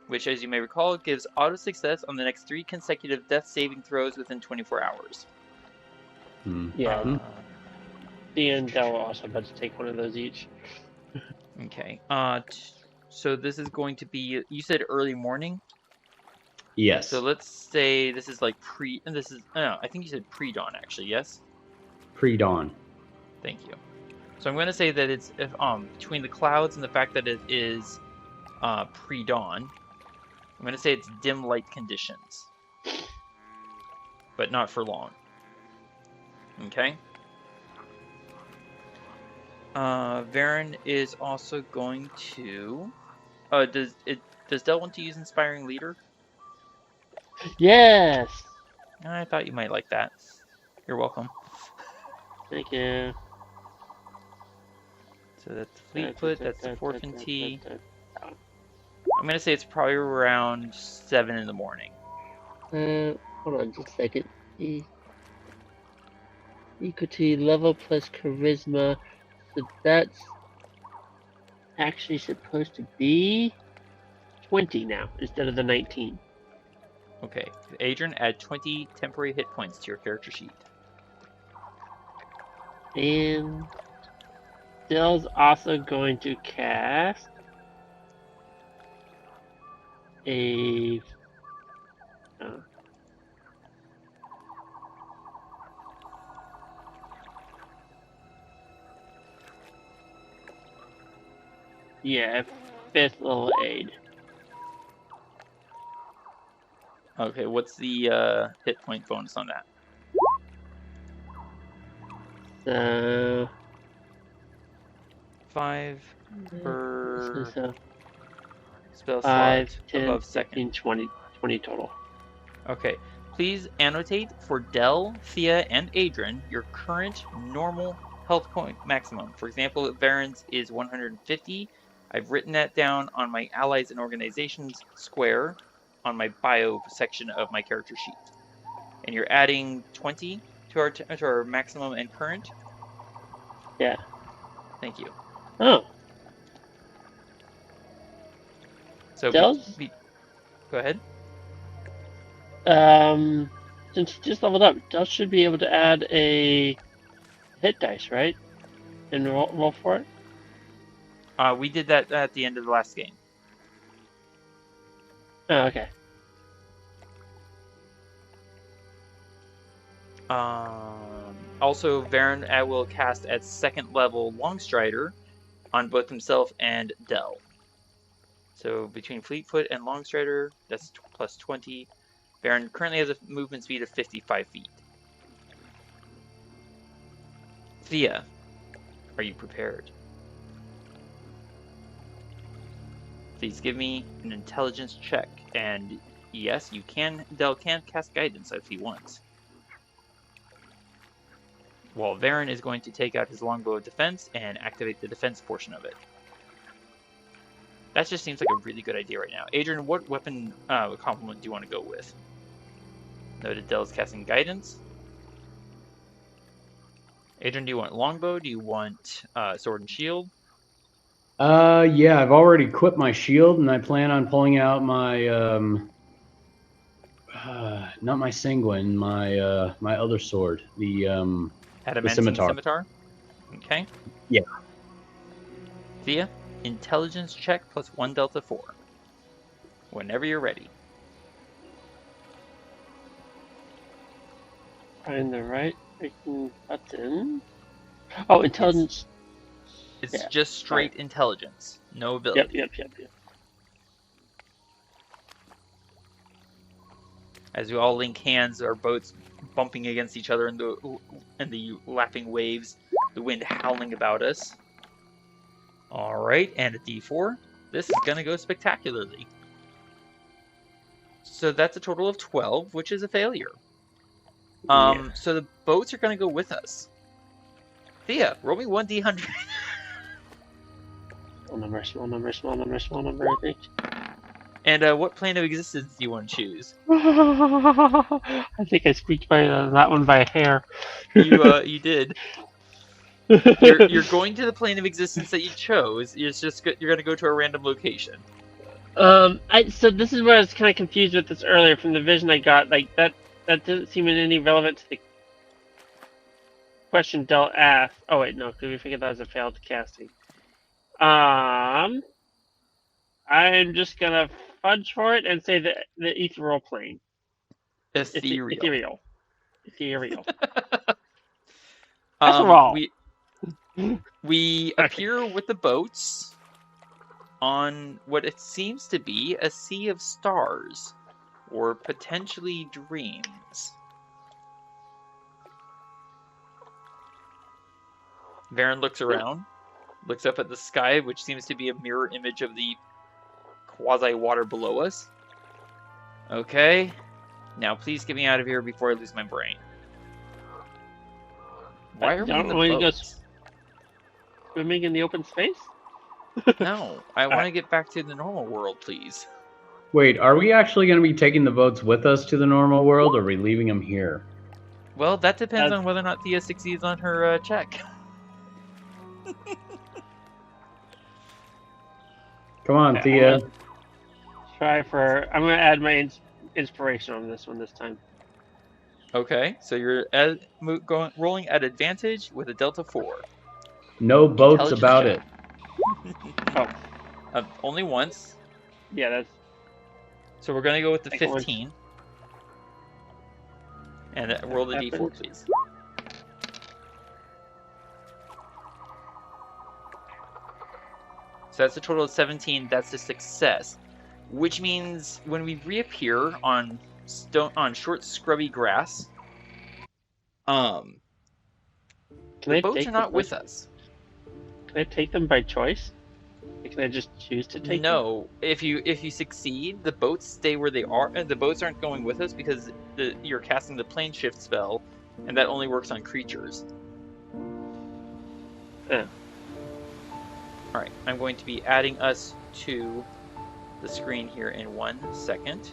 which, as you may recall, gives auto success on the next 3 consecutive death saving throws within 24 hours. Yeah. Thea and Del are also about to take one of those each. Okay. So this is going to be... You said early morning? Yes. So let's say this is like I think you said pre-dawn, actually, yes? Pre-dawn. Thank you. So I'm going to say that it's between the clouds and the fact that it is pre-dawn. I'm going to say it's dim light conditions, but not for long. Okay. Varen is also going to. Does Del want to use Inspiring Leader? Yes! I thought you might like that. You're welcome. Thank you. So that's Fleetfoot, that's the Forfeit Tea. I'm going to say it's probably around 7 in the morning. Hold on just a second. Equity level plus charisma. So that's actually supposed to be 20 now instead of the 19. Okay. Adrian, add 20 temporary hit points to your character sheet. And Dell's also going to cast a Yeah, 5th level aid. Okay, what's the hit point bonus on that? So 5 per spell 5, slot 10, above 15, second. 20 total. Okay, please annotate for Del, Thea, and Adrian your current normal health point maximum. For example, Varen's is 150. I've written that down on my allies and organizations square on my bio section of my character sheet. And you're adding 20 to our maximum and current? Yeah. Thank you. Oh, So Del's, go ahead. since he just leveled up, Del should be able to add a hit dice, right? And roll for it? We did that at the end of the last game. Oh, okay. Also, Varen will cast at 2nd level Longstrider on both himself and Del. So between Fleetfoot and Longstrider, that's plus 20. Varen currently has a movement speed of 55 feet. Thea, are you prepared? Please give me an intelligence check. And yes, Del can cast guidance if he wants. While Varen is going to take out his longbow of defense and activate the defense portion of it. That just seems like a really good idea right now. Adrian, what weapon complement do you want to go with? Noted Del's casting guidance. Adrian, do you want longbow? Do you want sword and shield? Yeah, I've already equipped my shield, and I plan on pulling out my not my sanguine, my other sword, the Adamantine scimitar. scimitar. Okay. Yeah. Thea, intelligence check plus 1 delta 4. Whenever you're ready. Find the right freaking button. Oh, intelligence. It's just straight intelligence, no ability. Yep. As we all link hands, our boats bumping against each other in the lapping waves, the wind howling about us. All right, and a D4. This is going to go spectacularly. So that's a total of 12, which is a failure. So the boats are going to go with us. Thea, roll me 1d100. Small number, I think. And what plane of existence do you want to choose? I think I squeaked by that one by a hair. You did. You're going to the plane of existence that you chose. You're going to go to a random location. So this is where I was kind of confused with this earlier from the vision I got. Like that doesn't seem in any relevant to the question Del asked. Oh wait, no, because we figured that was a failed casting. I'm just gonna fudge for it and say the ethereal plane. Ethereal. That's wrong. We appear with the boats on what it seems to be a sea of stars, or potentially dreams. Varen looks around, looks up at the sky, which seems to be a mirror image of the quasi-water below us. Okay, now please get me out of here before I lose my brain. Why are we in the boats? Swimming in the open space? No, I want to get back to the normal world, please. Wait, are we actually going to be taking the boats with us to the normal world, or are we leaving them here? Well, that depends on whether or not Thea succeeds on her check. Come on, Thea. I'm going to add my inspiration on this one this time. Okay, so you're rolling at advantage with a Delta 4. No boats about it. Only once. Yeah, that's... So we're going to go with the 15. And roll the D4, please. So that's a total of 17. That's a success, which means when we reappear on short scrubby grass, the boats are not with us. Can I take them by choice? Can I just choose to take them? No, if you succeed, the boats stay where they are, and the boats aren't going with us because you're casting the plane shift spell, and that only works on creatures. Yeah. All right, I'm going to be adding us to the screen here in 1 second.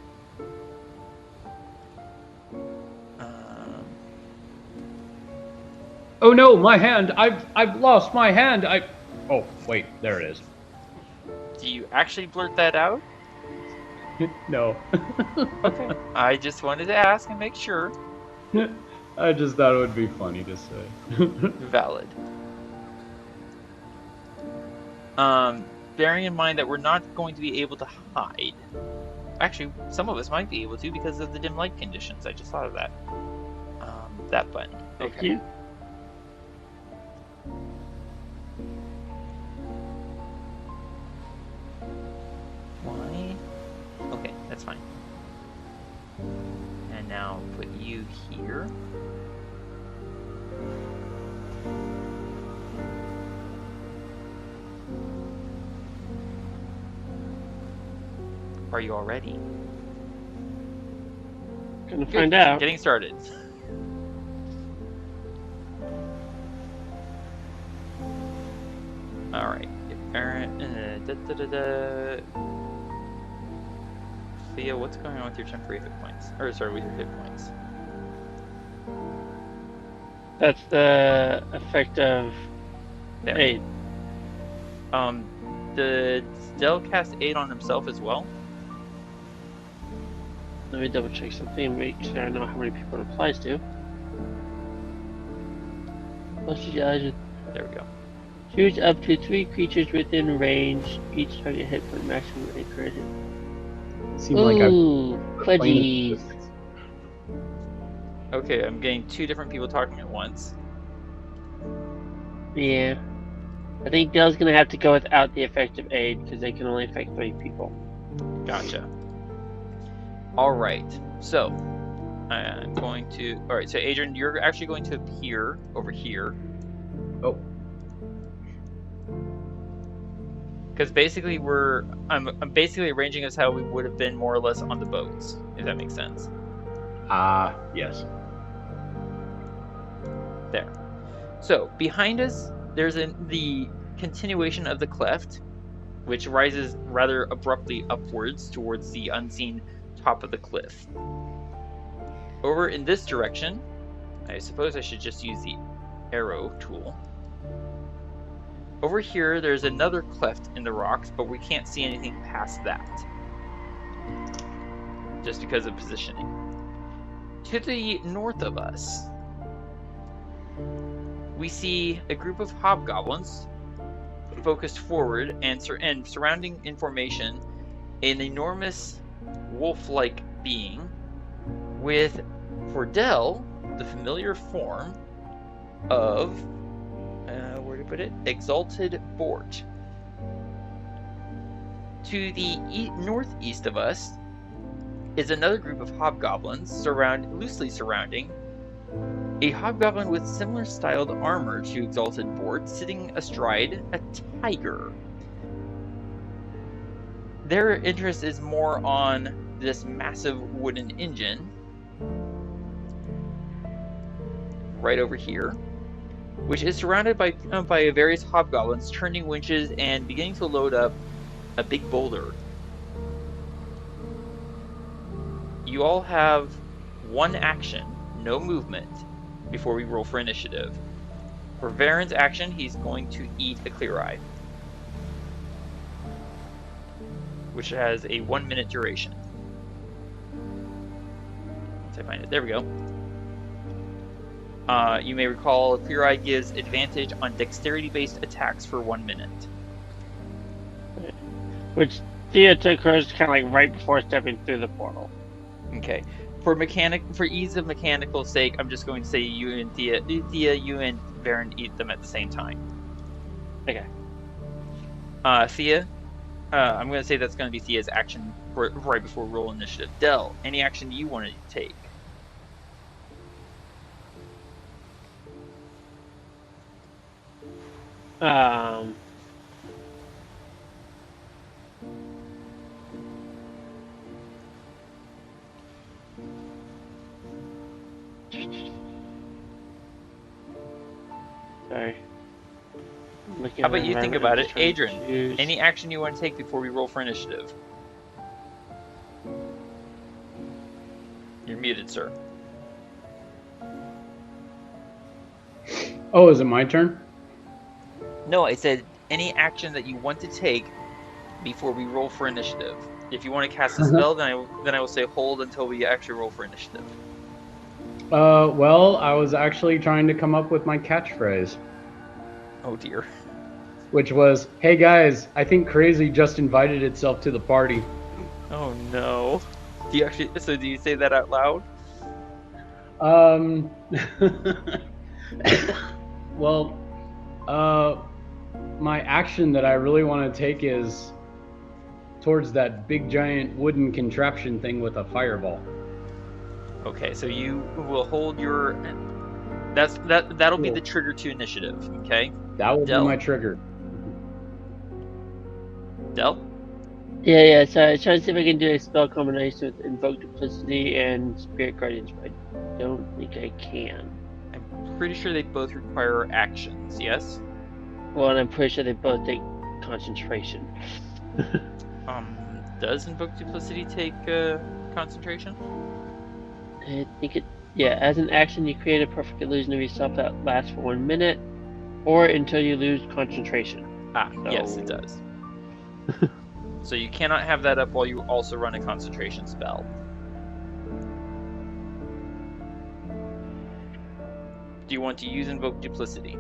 Oh no, my hand! I've lost my hand! Oh, wait, there it is. Do you actually blurt that out? No. Okay. I just wanted to ask and make sure. I just thought it would be funny to say. Valid. Bearing in mind that we're not going to be able to hide. Actually, some of us might be able to because of the dim light conditions. I just thought of that. That button. Thank Okay. you. Why? Okay, that's fine. And now put you here. Are you all ready? Gonna find out. Getting started. All right. Thea, what's going on with your temporary hit points? Or sorry, with your hit points. That's the effect of There. aid. Did Dell cast aid on himself as well? Let me double check something, make sure I know how many people it applies to. There we go. Choose up to 3 creatures within range. Each target hit for maximum encouragement. Seems like I've Ooh, fudgies. Okay, I'm getting 2 different people talking at once. Yeah. I think Dell's gonna have to go without the effect of aid because they can only affect 3 people. Gotcha. Alright, so I'm going to... Alright, so Adrian, you're actually going to appear over here. Oh. Because basically I'm basically arranging us how we would have been more or less on the boats, if that makes sense. Yes. There. So, behind us, there's the continuation of the cleft, which rises rather abruptly upwards towards the unseen top of the cliff. Over in this direction, I suppose I should just use the arrow tool. Over here, there's another cleft in the rocks, but we can't see anything past that. Just because of positioning. To the north of us, we see a group of hobgoblins focused forward and surrounding in formation an enormous wolf-like being with, for Dell, the familiar form of, where to put it? Exalted Bort. To the northeast of us is another group of hobgoblins loosely surrounding a hobgoblin with similar styled armor to Exalted Bort, sitting astride a tiger. Their interest is more on this massive wooden engine right over here, which is surrounded by various hobgoblins turning winches and beginning to load up a big boulder. You all have one action, no movement, before we roll for initiative. For Varen's action, he's going to eat a clear eye, which has a 1-minute duration. Once I find it, there we go. You may recall Clear Eye gives advantage on dexterity-based attacks for 1 minute. Which Thea took hers kind of like right before stepping through the portal. Okay. For ease of mechanical sake, I'm just going to say you and Thea, you and Varen eat them at the same time. Okay. Thea, I'm going to say that's going to be Thea's action right before roll initiative. Del, any action you wanted to take? Sorry. How about you think about it? Adrian, any action you want to take before we roll for initiative? You're muted, sir. Oh, is it my turn? No, I said any action that you want to take before we roll for initiative. If you want to cast a spell, then I will say hold until we actually roll for initiative. Well, I was actually trying to come up with my catchphrase. Oh dear. Which was, hey guys, I think crazy just invited itself to the party. Oh no. Do you say that out loud? Well, my action that I really want to take is towards that big giant wooden contraption thing with a fireball. Okay, so you will hold your. That'll be the trigger to initiative. Okay. That will be my trigger. Del? Yeah. So I try to see if I can do a spell combination with Invoke Duplicity and Spirit Guardians, but I don't think I can. I'm pretty sure they both require actions. Yes. Well, and I'm pretty sure they both take concentration. Does Invoke Duplicity take concentration? I think it. Yeah, as an action, you create a perfect illusion of yourself that lasts for 1 minute, or until you lose concentration. Yes, it does. So you cannot have that up while you also run a concentration spell. Do you want to use Invoke Duplicity?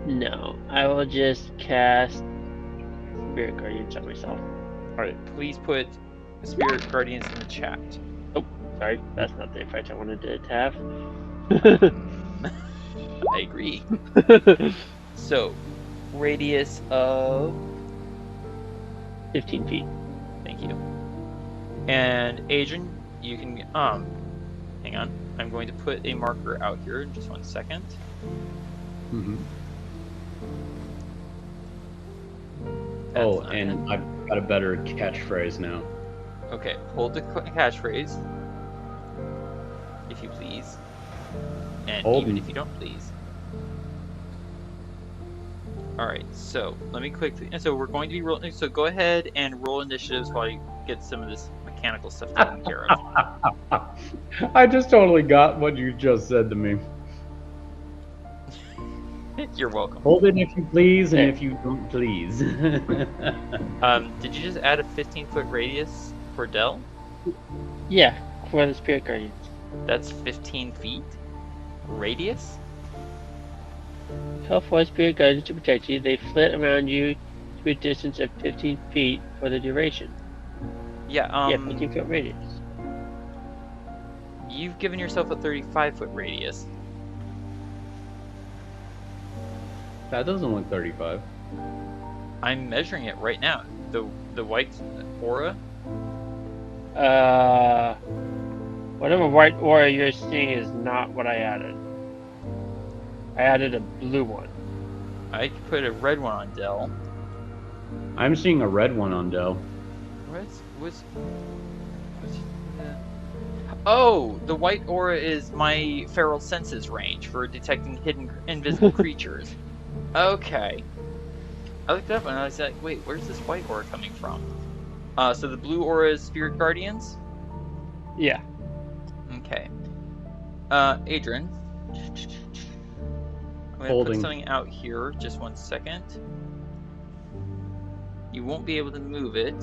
No, I will just cast Spirit Guardians on myself. Alright, please put Spirit Guardians in the chat. Oh, sorry, that's not the effect I wanted to have. I agree. So, radius of 15 feet. Thank you. And Adrian, you can hang on. I'm going to put a marker out here in just 1 second. Mm-hmm. Oh, and I've got a better catchphrase now. Okay, hold the catchphrase, if you please, and even if you don't, please. All right, so let me quickly. And so we're going to be rolling. So go ahead and roll initiatives while you get some of this mechanical stuff taken care of. I just totally got what you just said to me. You're welcome. Hold it if you please, and if you don't, please. Did you just add a 15-foot radius for Del? Yeah, for the Spirit Guardians. That's 15 feet radius? Call for Spirit Guardians to protect you. They flit around you to a distance of 15 feet for the duration. Yeah, 15-foot radius. You've given yourself a 35-foot radius. That doesn't look 35. I'm measuring it right now. The white aura? Whatever white aura you're seeing is not what I added. I added a blue one. I could put a red one on Del. I'm seeing a red one on Del. What's Oh, the white aura is my feral senses range for detecting hidden invisible creatures. Okay. I looked up and I was like, wait, where's this white aura coming from? So the blue aura is Spirit Guardians? Yeah. Okay. Adrian. I'm going to put something out here. Just 1 second. You won't be able to move it.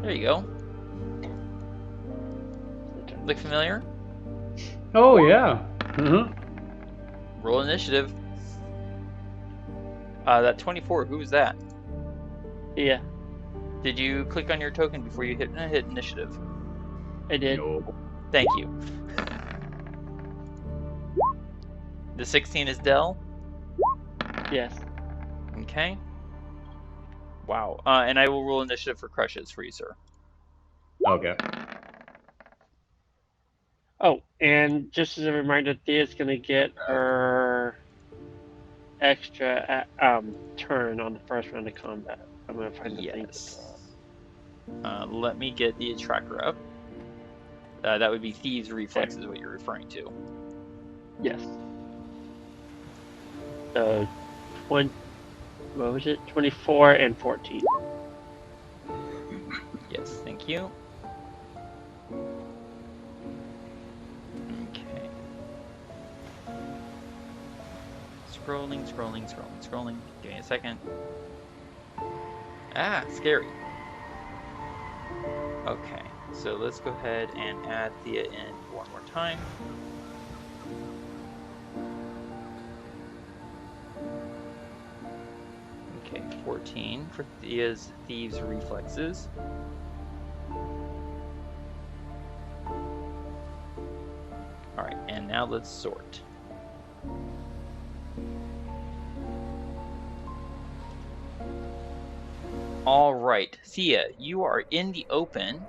There you go. Look familiar? Oh, yeah. Roll initiative. That 24, who was that? Yeah. Did you click on your token before you hit initiative? I did. No. Thank you. The 16 is Del? Yes. Okay. Wow. And I will roll initiative for crushes for you, sir. Okay. Oh, and just as a reminder, Thea's gonna get her extra turn on the first round of combat. I'm gonna find the thing. Yes. Let me get the tracker up. That would be Thieves' Reflex is what you're referring to. Yes. So, what was it? 24 and 14. Yes, thank you. Okay. Scrolling. Give me a second. Ah, scary. Okay, so let's go ahead and add Thea in one more time. Okay, 14 for Thea's Thieves' Reflexes. Alright, and now let's sort. Alright, Thea, you are in the open,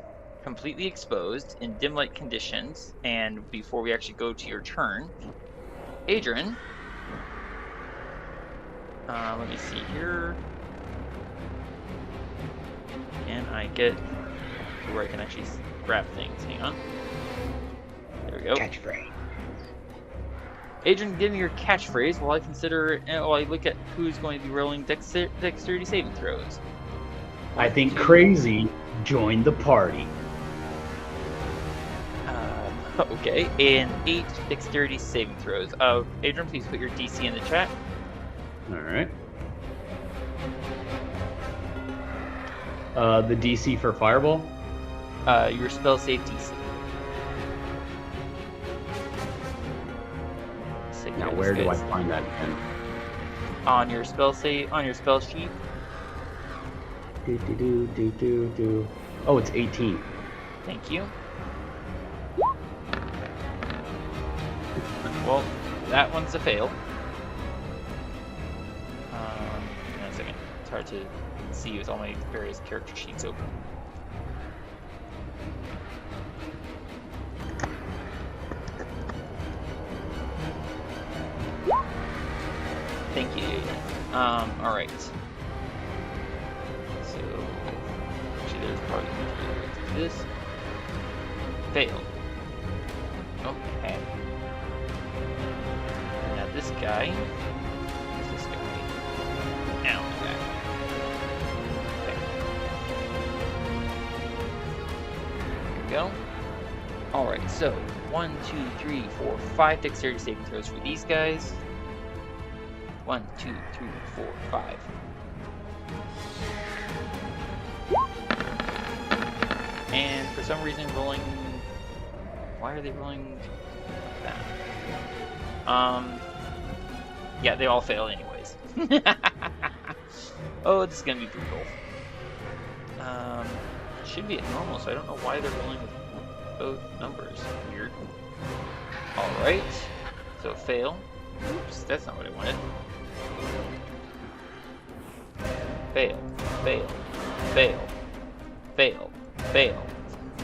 completely exposed, in dim light conditions, and before we actually go to your turn, Adrian, let me see here. Can I get where I can actually grab things? Hang on. There we go. Catchphrase. Adrian, give me your catchphrase while I look at who's going to be rolling dexterity saving throws. I think Crazy joined the party. Okay, and 8 dexterity saving throws. Adrian, please put your DC in the chat. All right. The DC for Fireball? Your spell save DC. Now, where do I find that again? On your spell save, on your spell sheet. Oh, it's 18. Thank you. Well, that one's a fail. Hang on a second. It's hard to see with all my various character sheets open. Thank you. Alright. So, actually, there's probably this. Fail. Okay. Now this guy. Who's this guy? Now the guy. Okay. Here we go. Alright, so 1, 2, 3, 4, 5 dexterity saving throws for these guys. 1, 2, 3, 4, 5. And for some reason rolling... Why are they rolling like that? Yeah, they all fail anyways. Oh, this is gonna be brutal. It should be at normal, so I don't know why they're rolling with both numbers. Weird. Alright. So fail. Oops, that's not what I wanted. Fail. Fail. Fail. Fail. Fail.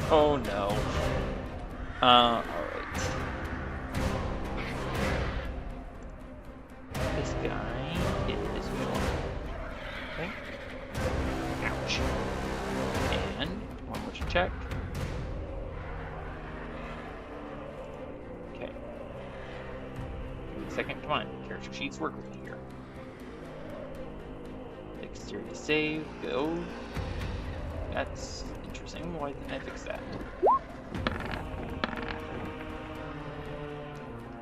Oh no. Alright. This guy is one. Okay. Ouch. And one more to check. Okay. Give me a second. Come on. Character sheets, work with me here. Dexterity save. Go. That's interesting. Why didn't I fix that?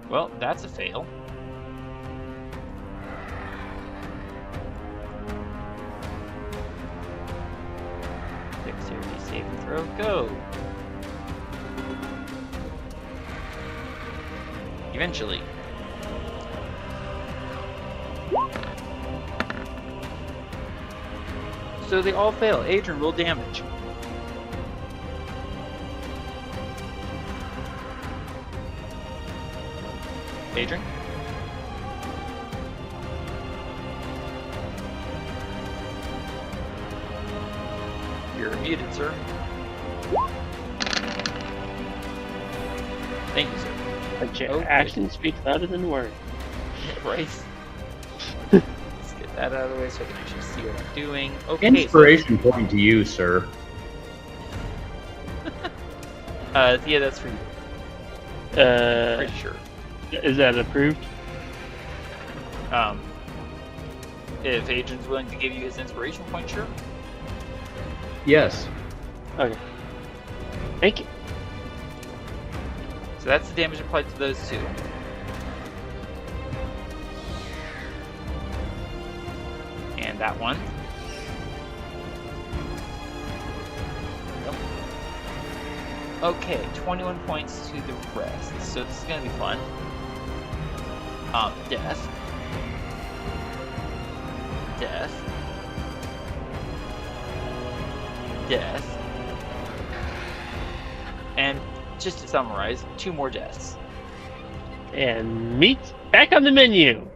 Well, that's a fail. Dexterity saving throw, go! Eventually. So they all fail. Adrian, roll damage. Adrian? You're muted, sir. Thank you, sir. But your Okay. action speaks louder than words. Right. Let's get that out of the way so I can actually see what I'm doing. Okay. Inspiration point to you, sir. Thea, that's for you. Pretty sure. Is that approved? If Adrian's willing to give you his inspiration point, sure. Yes. Okay. Thank you. So that's the damage applied to those two. And that one. Nope. Okay, 21 points to the rest. So this is gonna be fun. Death. Death. Death. And just to summarize, 2 more deaths. And meat back on the menu.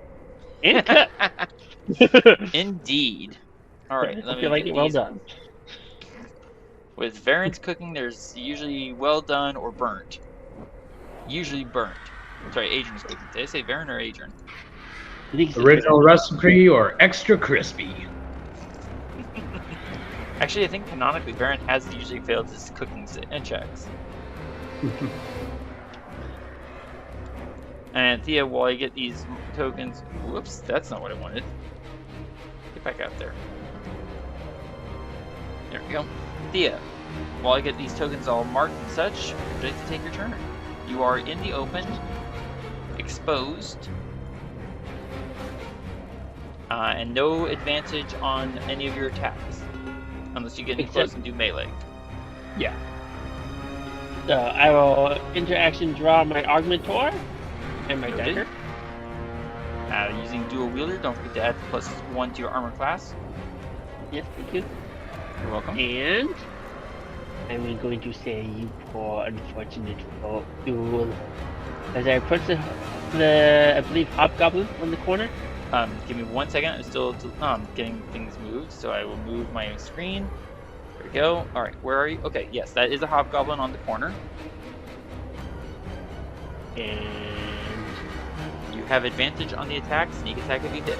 And cut. Indeed. Alright, let I me feel like get it well these. done. With Varen's cooking, there's usually well done or burnt. Usually burnt. Sorry, Adrian's cooking. Did I say Varen or Adrian? I think it's Original recipe or extra crispy? Actually, I think canonically, Varen has usually failed his cooking checks. And Thea, while I get these tokens... Whoops, that's not what I wanted. Get back out there. There we go. Thea, while I get these tokens all marked and such, would you like to take your turn? You are in the open, exposed, and no advantage on any of your attacks. Unless you get in close and do melee. Yeah. So I will interaction draw my Augmentor and my Noted. dagger. Using dual wielder, don't forget to add +1 to your armor class. Yes, thank you. You're welcome. And I'm going to say, you poor unfortunate fool. As I approach the I believe hobgoblin on the corner. Give me 1 second. I'm still getting things moved, so I will move my screen. There we go. All right, where are you? Okay, yes, that is a hobgoblin on the corner. And You have advantage on the attack. Sneak attack if you hit.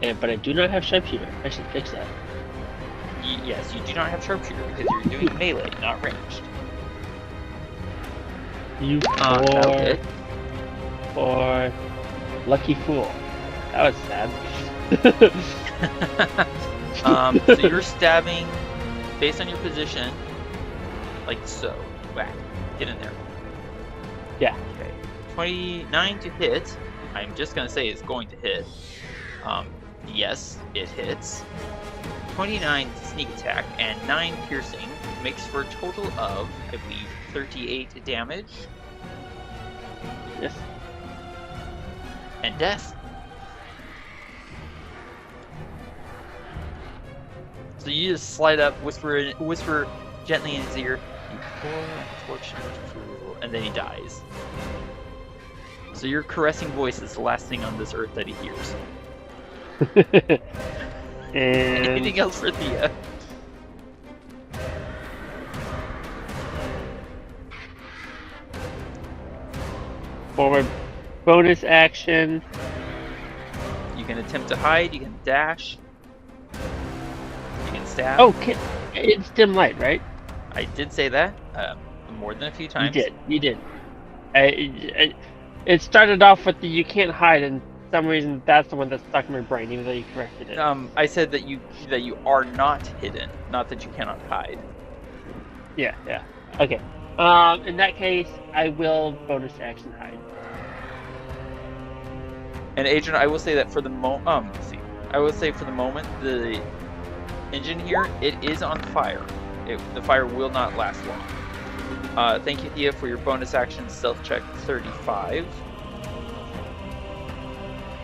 but I do not have sharpshooter. I should fix that. Yes, you do not have sharpshooter because you're doing melee, not ranged. You That'll hit. poor lucky fool. That was sad. So you're stabbing based on your position, like so. Whack. Get in there. Yeah. Okay. 29 to hit. I'm just gonna say it's going to hit. Yes, it hits. 29 sneak attack and 9 piercing makes for a total of, I believe, 38 damage. Yes. And death. So you just slide up, whisper gently in his ear, "You poor unfortunate fool," and then he dies. So your caressing voice is the last thing on this earth that he hears. And Anything else for Thea? forward bonus action. You can attempt to hide, you can dash, you can stab. Oh, it's dim light, right? I did say that more than a few times. You did. It started off with the you can't hide, and for some reason that's the one that's stuck in my brain, even though you corrected it. I said that you are not hidden, not that you cannot hide. Yeah. Okay. In that case, I will bonus action hide. And Adrian, I will say that for the moment, I will say for the moment, the engine here, it is on fire. The fire will not last long. Thank you, Thea, for your bonus action stealth check 35.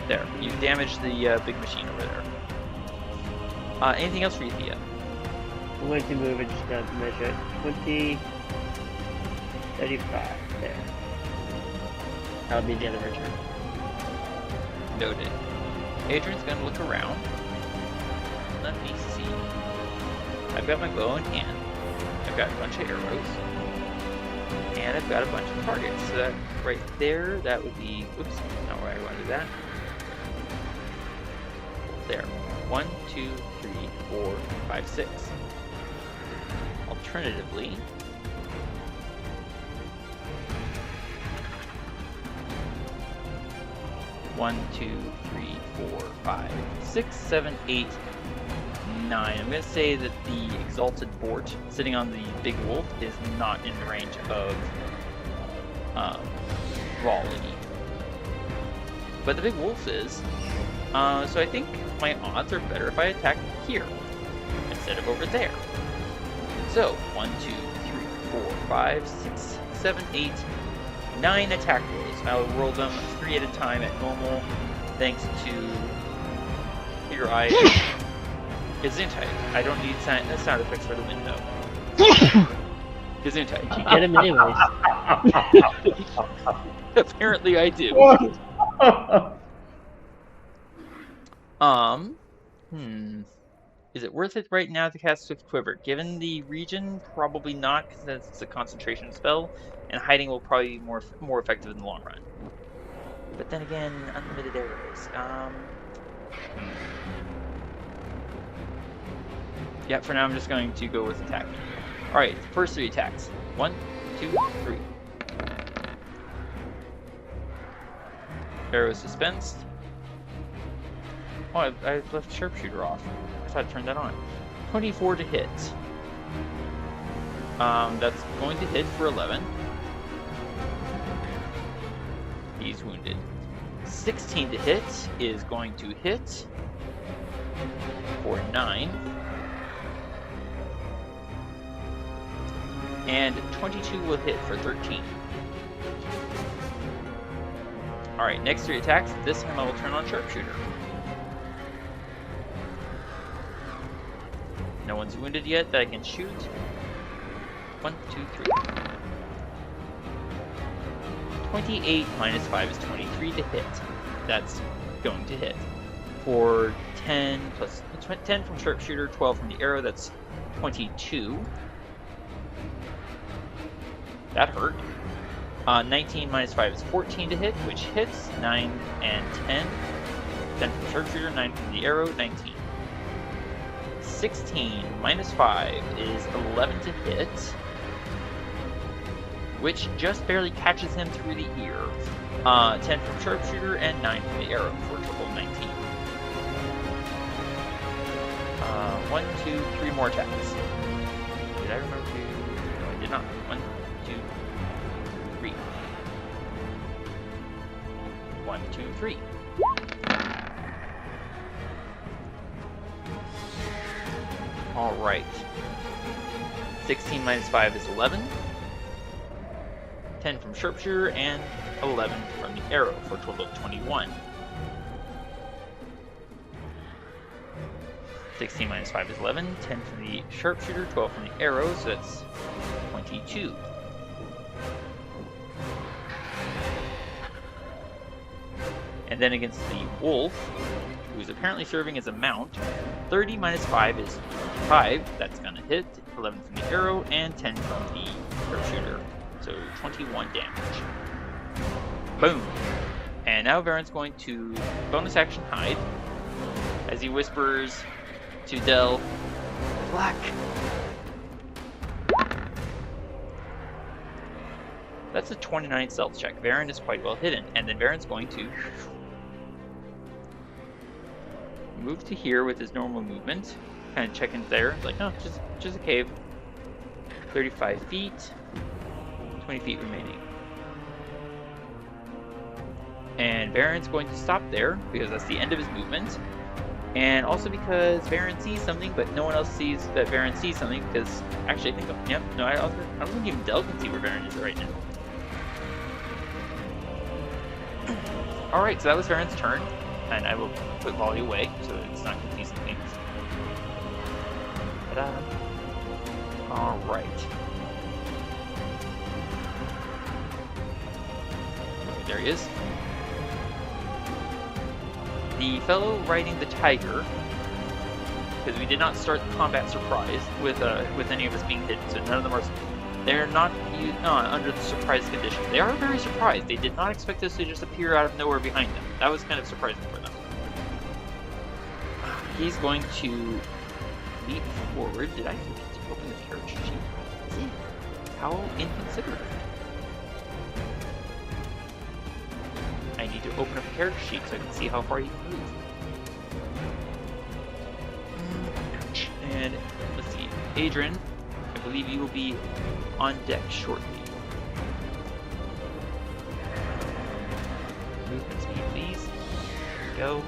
There, you damaged the big machine over there. Anything else for you, Thea? I'm going to move it just down to measure 20, 35. There. That'll be the end of our turn. Noted. Adrian's gonna look around. Let me see. I've got my bow in hand. I've got a bunch of arrows. And I've got a bunch of targets. So that right there, that would be, oops, not where I wanted that. There. 1, 2, 3, 4, 5, 6. Alternatively, one, 2, 3, 4, 5, 6, 7, 8, 9. I'm going to say that the Exalted Fort sitting on the big wolf is not in the range of Raleigh. But the big wolf is. So I think my odds are better if I attack here instead of over there. So 1, 2, 3, 4, 5, 6, 7, 8, 9 attack rolls. I'll roll them 3 at a time at normal, thanks to your eye. Gesundheit. I don't need sound effects for the window. Gesundheit. You get him anyways. Apparently I do. Is it worth it right now to cast Swift Quiver? Given the region, probably not, because it's a concentration spell, and hiding will probably be more effective in the long run. But then again, unlimited arrows. Yeah, for now I'm just going to go with attacking. Alright, first 3 attacks. 1, 2, 3. Arrows dispensed. Oh, I left Sharpshooter off. I thought I turned that on. 24 to hit. That's going to hit for 11. He's wounded. 16 to hit is going to hit for 9. And 22 will hit for 13. Alright, next 3 attacks. This time I will turn on Sharpshooter. No one's wounded yet that I can shoot. 1, 2, 3. 28 minus 5 is 23 to hit. That's going to hit. For 10 plus 10 from Sharpshooter, 12 from the arrow, that's 22. That hurt. 19 minus 5 is 14 to hit, which hits. 9 and 10. 10 from Sharpshooter, 9 from the arrow, 19. 16 minus 5 is 11 to hit, which just barely catches him through the ear. 10 from Sharpshooter and 9 from the arrow for a total of 19. 1, 2, 3 more attacks. Did I remember to? No, I did not. 1, 2, 3. 1, 2, 3. Alright. 16 minus 5 is 11. 10 from Sharpshooter and 11 from the arrow for a total of 21. 16 minus 5 is 11. 10 from the Sharpshooter, 12 from the arrow, so that's 22. And then against the wolf, who's apparently serving as a mount, 30 minus 5 is 25. That's going to hit. 11 from the arrow and 10 from the Sharpshooter. So 21 damage. Boom. And now Varen's going to bonus action hide as he whispers to Del, Black. That's a 29 stealth check. Varen is quite well hidden. And then Varen's going to move to here with his normal movement. Kind of check in there. Like, no, just a cave. 35 feet. 20 feet remaining. And Varen's going to stop there because that's the end of his movement. And also because Varen sees something, but no one else sees that Varen sees something because actually I think, yep, no, I don't think even Del can see where Varen is right now. Alright, so that was Varen's turn. And I will put Volley away so that it's not confusing things. Ta-da. Alright. There he is. The fellow riding the tiger because we did not start the combat surprise with any of us being hidden. So none of them are. They're not under the surprise condition. They are very surprised. They did not expect us to just appear out of nowhere behind them. That was kind of surprising for them. He's going to leap forward. Did I forget to open the character sheet? How inconsiderate. I need to open up a character sheet so I can see how far he can move. Ouch. And let's see. Adrian, I believe you will be on deck shortly. Movement speed, please. There we go.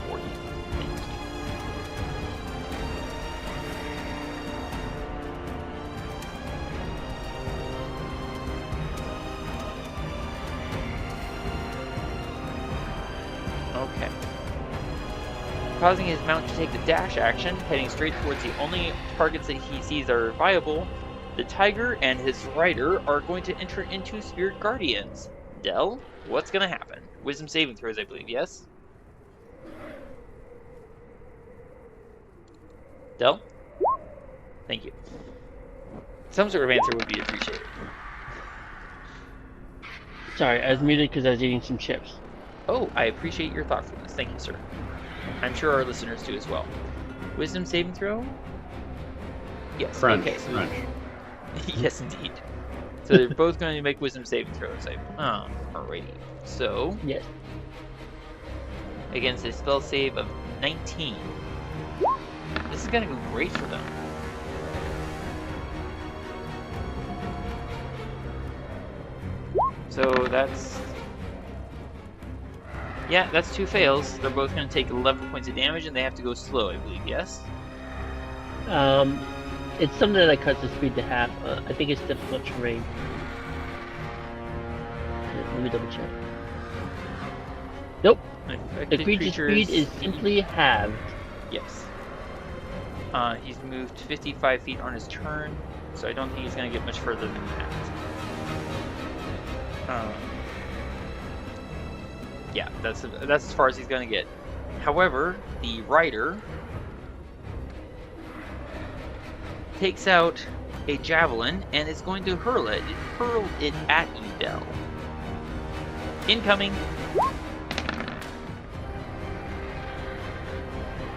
40. Thank you. Okay. Causing his mount to take the dash action, heading straight towards the only targets that he sees are viable. The tiger and his rider are going to enter into Spirit Guardians. Del, what's going to happen? Wisdom saving throws, I believe, yes? Del? Thank you. Some sort of answer would be appreciated. Sorry, I was muted because I was eating some chips. Oh, I appreciate your thoughtfulness. Thank you, sir. I'm sure our listeners do as well. Wisdom saving throw? Yes. Crunch. Okay, so Crunch. yes, indeed. So they're both going to make wisdom saving throws. Alrighty. So, Yes. against a spell save of 19. This is going to go great for them. So that's... yeah, that's 2 fails. They're both going to take 11 points of damage, and they have to go slow, I believe, yes? It's something that cuts the speed to half. I think it's difficult terrain. Let me double check. Nope. The Infected creature's creatures... speed is simply halved. Yes. He's moved 55 feet on his turn, so I don't think he's going to get much further than that. Yeah, that's as far as he's going to get. However, the rider takes out a javelin and is going to hurl it at you, Del. Incoming.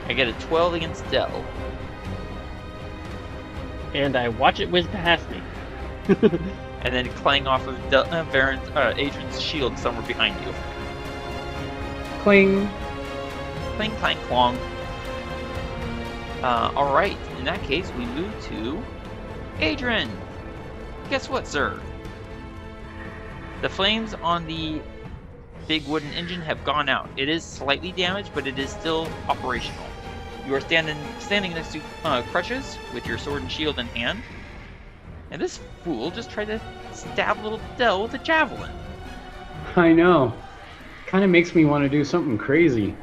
I get a 12 against Del. And I watch it whiz past me. And then clang off of Adrian's shield somewhere behind you. Cling. Clang, clang, clong. Alright, in that case, we move to Adrian. Guess what, sir? The flames on the big wooden engine have gone out. It is slightly damaged, but it is still operational. You are standing next to Crutches with your sword and shield in hand. And this fool just tried to stab little Del with a javelin. I know. Kind of makes me want to do something crazy.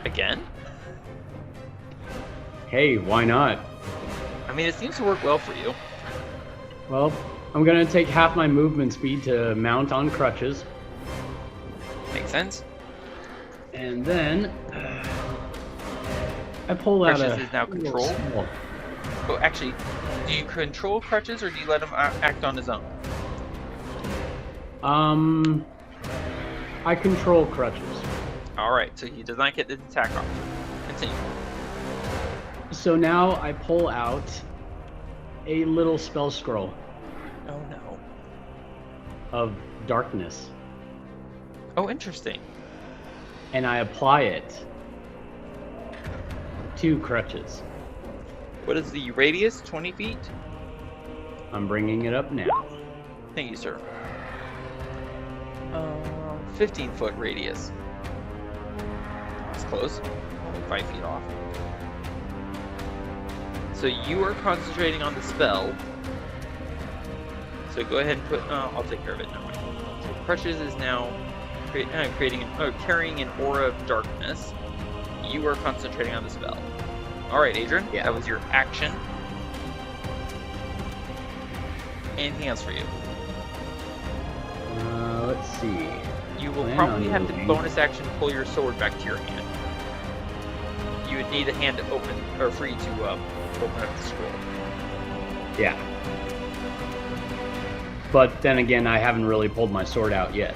Again? Hey, why not? I mean, it seems to work well for you. Well, I'm gonna take half my movement speed to mount on Crutches. Makes sense. And then I pull out Crutches a is now little control. small- Oh, actually, do you control Crutches or do you let him act on his own? I control Crutches. Alright, so he does not get the attack off. Continue. So now I pull out a little spell scroll Oh no. of darkness, Oh, interesting. and I apply it to Crutches. What is the radius? 20 feet? I'm bringing it up now. Thank you, sir. 15-foot radius. That's close. Only 5 feet off. So you are concentrating on the spell. So go ahead and put... I'll take care of it. Never mind. So Crutches is now carrying an aura of darkness. You are concentrating on the spell. Alright, Adrian. Yeah. That was your action. Anything else for you? Let's see. You will Plan probably on have to moving. bonus action pull your sword back to your hand. need a hand to open, or for you to open up the scroll. Yeah. But then again, I haven't really pulled my sword out yet.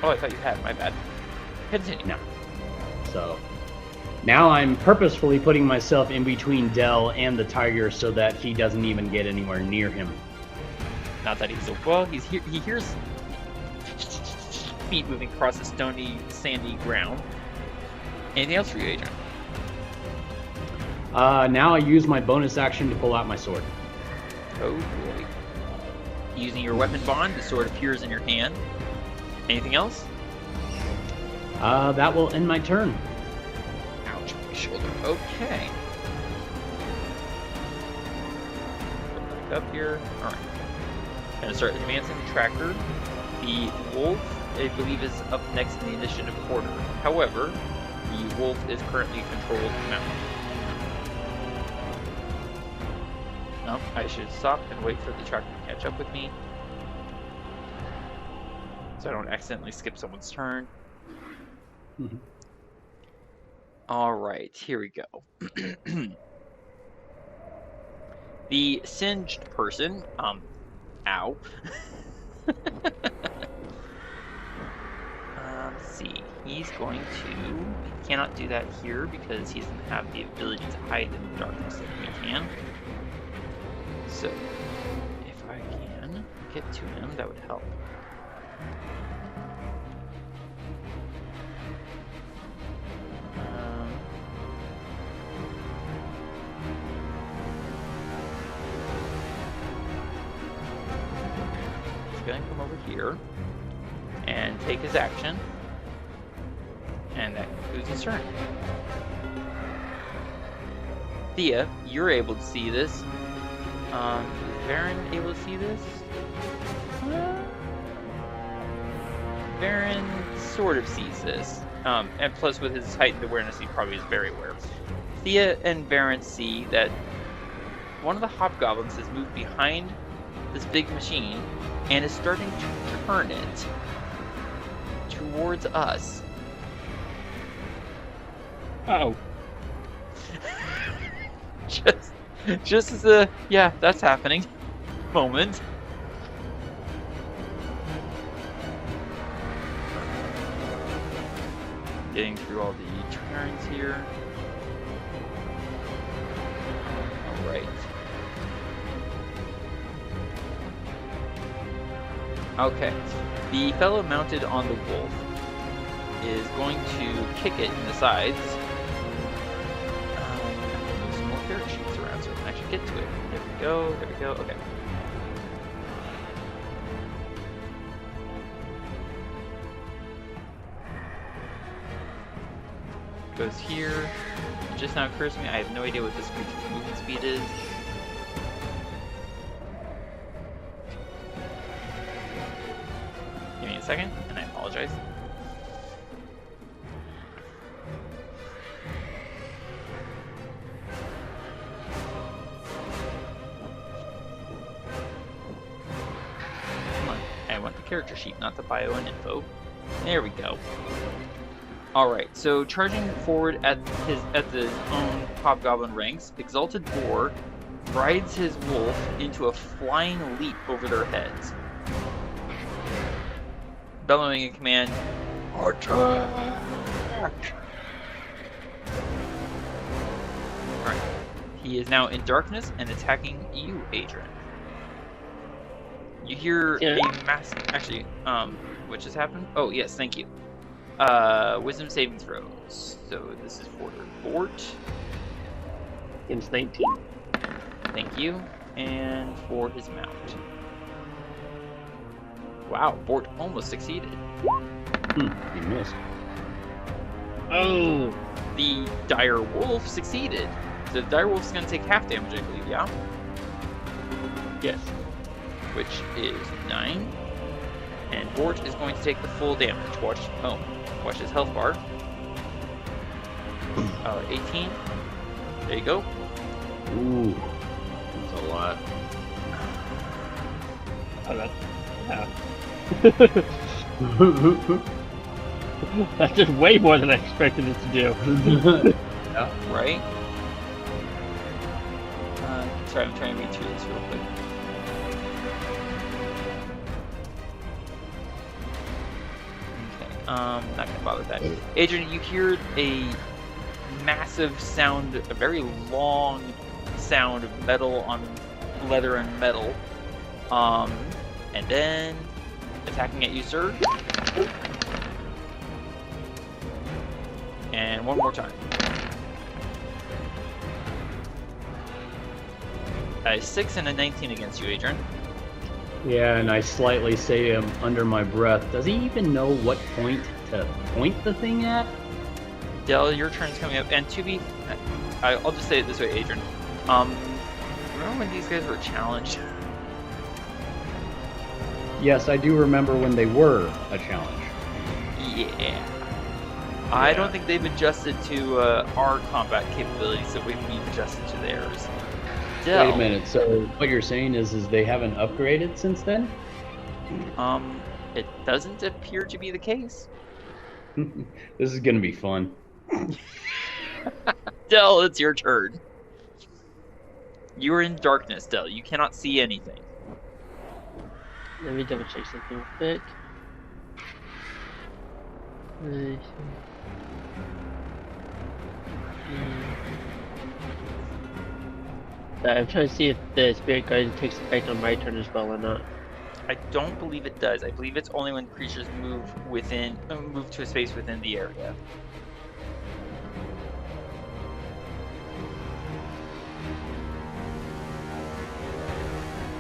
Oh, I thought you had. My bad. Continue. No. So now I'm purposefully putting myself in between Dell and the tiger so that he doesn't even get anywhere near him. Not that he's well. He hears feet moving across the stony, sandy ground. Anything else for you, Adrian? Now I use my bonus action to pull out my sword. Oh boy. Using your weapon bond, the sword appears in your hand. Anything else? That will end my turn. Ouch, my shoulder. Okay. Go back up here. Alright. Gonna start advancing the tracker. The wolf, I believe, is up next in the initiative order. However, the wolf is currently controlled now. No, I should stop and wait for the tracker to catch up with me, so I don't accidentally skip someone's turn. Mm-hmm. Alright, here we go. The singed person, ow. Let's see, he's going to, he cannot do that here because he doesn't have the ability to hide in the darkness like we can. So, if I can get to him, that would help. He's going to come over here and take his action, and that concludes his turn. Thea, you're able to see this. Is Baron able to see this? Baron sort of sees this. And plus with his heightened awareness, he probably is very aware. Thea and Baron see that one of the hobgoblins has moved behind this big machine and is starting to turn it towards us. Uh-oh. Just as a, yeah, that's happening moment. Getting through all the turns here. Alright. Okay. The fellow mounted on the wolf is going to kick it in the sides. Move some more character sheets around so I can actually get to it. There we go, there we go, okay. Goes here. It just now occurs to me, I have no idea what this creature's movement speed is. Give me a second, and I apologize. Come on, I want the character sheet, not the bio and info. There we go. Alright, so charging forward at the own hobgoblin ranks, Exalted Boar rides his wolf into a flying leap over their heads. Bellowing a command, attack! Alright, he is now in darkness and attacking you, Adrian. You hear a massive, actually, what just happened? Oh, yes, thank you. Wisdom saving throws. So this is for Bort. Against 19. Thank you. And for his mount. Wow, Bort almost succeeded. He missed. Oh! The dire wolf succeeded. The dire wolf's going to take half damage, I believe, yeah? Yes. Which is 9. And Bort is going to take the full damage. Watch his health bar. 18. There you go. Ooh, that's a lot. Oh, that's... Yeah. That's just way more than I expected it to do. Yeah. right? Sorry, I'm trying to read through this real quick. Okay, not gonna bother with that. Adrian, you hear a massive sound, a very long sound of metal on leather and metal. And then attacking at you, sir. And one more time. A 6 and a 19 against you, Adrian. Yeah, and I slightly say to him under my breath, does he even know what point to point the thing at? Del, your turn's coming up. And to be... I'll just say it this way, Adrian. Remember when these guys were challenged? Yes, I do remember when they were a challenge. Yeah. I don't think they've adjusted to our combat capabilities that we've adjusted to theirs. Del, Wait a minute, so what you're saying is they haven't upgraded since then? It doesn't appear to be the case. This is gonna be fun. Del, it's your turn. You are in darkness, Del. You cannot see anything. Let me double check something real quick. I'm trying to see if the spirit guidance takes effect on my turn as well or not. I don't believe it does. I believe it's only when creatures move to a space within the area.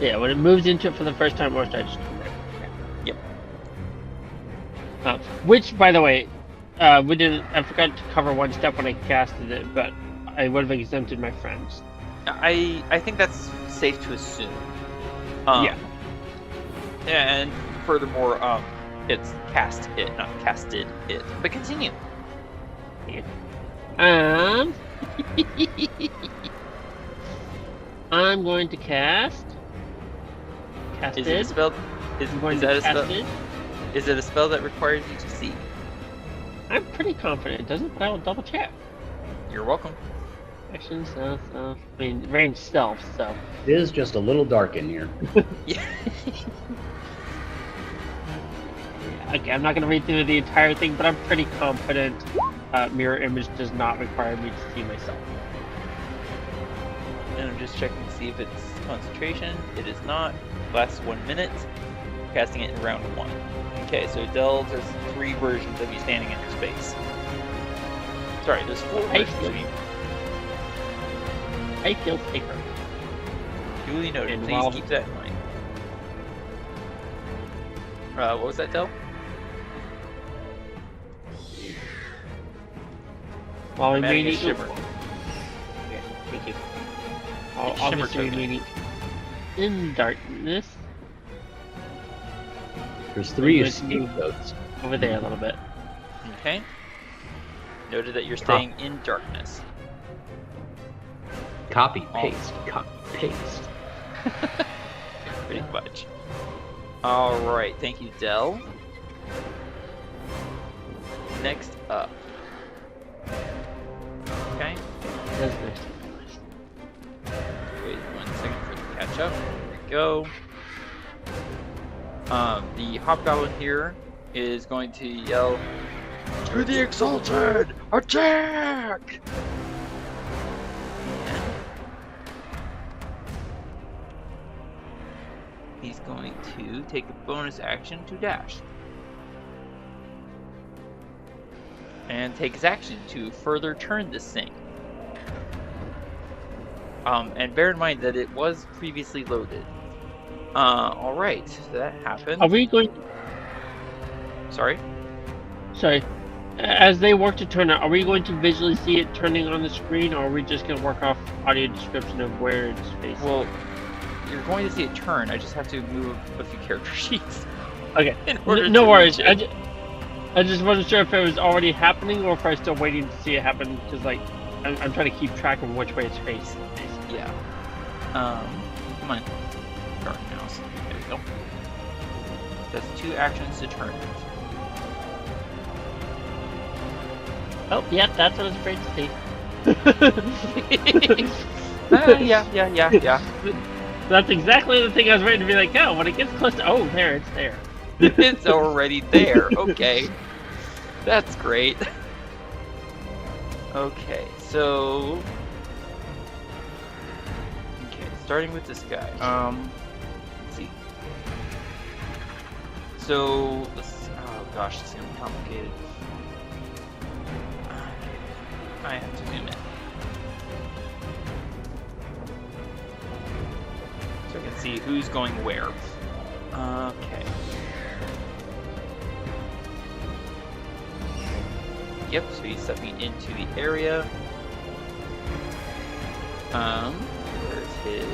Yeah, when it moves into it for the first time or starts to come back. Yep. Which, by the way, I forgot to cover one step when I casted it, but I would have exempted my friends. I think that's safe to assume. Yeah. And furthermore, it's cast it, not casted it. But continue. Yeah. I'm going to cast. Is it a spell? Is that a spell? It. Is it a spell that requires you to see? I'm pretty confident it doesn't, but I will double check. You're welcome. Action, stealth, I mean, range stealth, so. It is just a little dark in here. Yeah. Okay, I'm not going to read through the entire thing, but I'm pretty confident mirror image does not require me to see myself. And I'm just checking to see if it's concentration. It is not. Lasts 1 minute. Casting it in round 1. Okay, so Del, there's 3 versions of you standing in your space. Sorry, there's 4 versions of you. I feel safer. Duly noted. And Please keep that in mind. What was that, Del? While I'm Adding a reading. shimmer. Okay, thank you. Shimmer Obviously token. remaining in darkness. There's 3 Good escape move. codes. Over there a little bit. Okay. Noted that you're staying in darkness. Copy, paste, copy, paste. Pretty much. Alright, thank you, Del. Next up. Okay. That's next. Wait 1 second for it to catch up. There we go. The hobgoblin here is going to yell, "To the exalted! Attack!" And he's going to take a bonus action to dash. And take his action to further turn this thing. And bear in mind that it was previously loaded. Alright, so that happened. Are we going? Sorry? Sorry. As they work to turn it, are we going to visually see it turning on the screen, or are we just going to work off audio description of where it's facing? Well, you're going to see it turn. I just have to move a few character sheets. Okay. In order No to worries. reach it. I just wasn't sure if it was already happening or if I'm still waiting to see it happen, because like I'm trying to keep track of which way it's facing. Basically. Yeah. Come on. Dark mouse. There we go. That's 2 actions to turn it. Oh, yeah, that's what I was afraid to see. Yeah. That's exactly the thing I was waiting to be like, no, when it gets close to, oh, there, it's there. It's already there. Okay. That's great. Okay, so... Okay, starting with this guy. Let's see. So, oh gosh, this is gonna be complicated. I have to zoom in. So I can see who's going where. Okay. Yep, so he's stepping into the area. Where's his?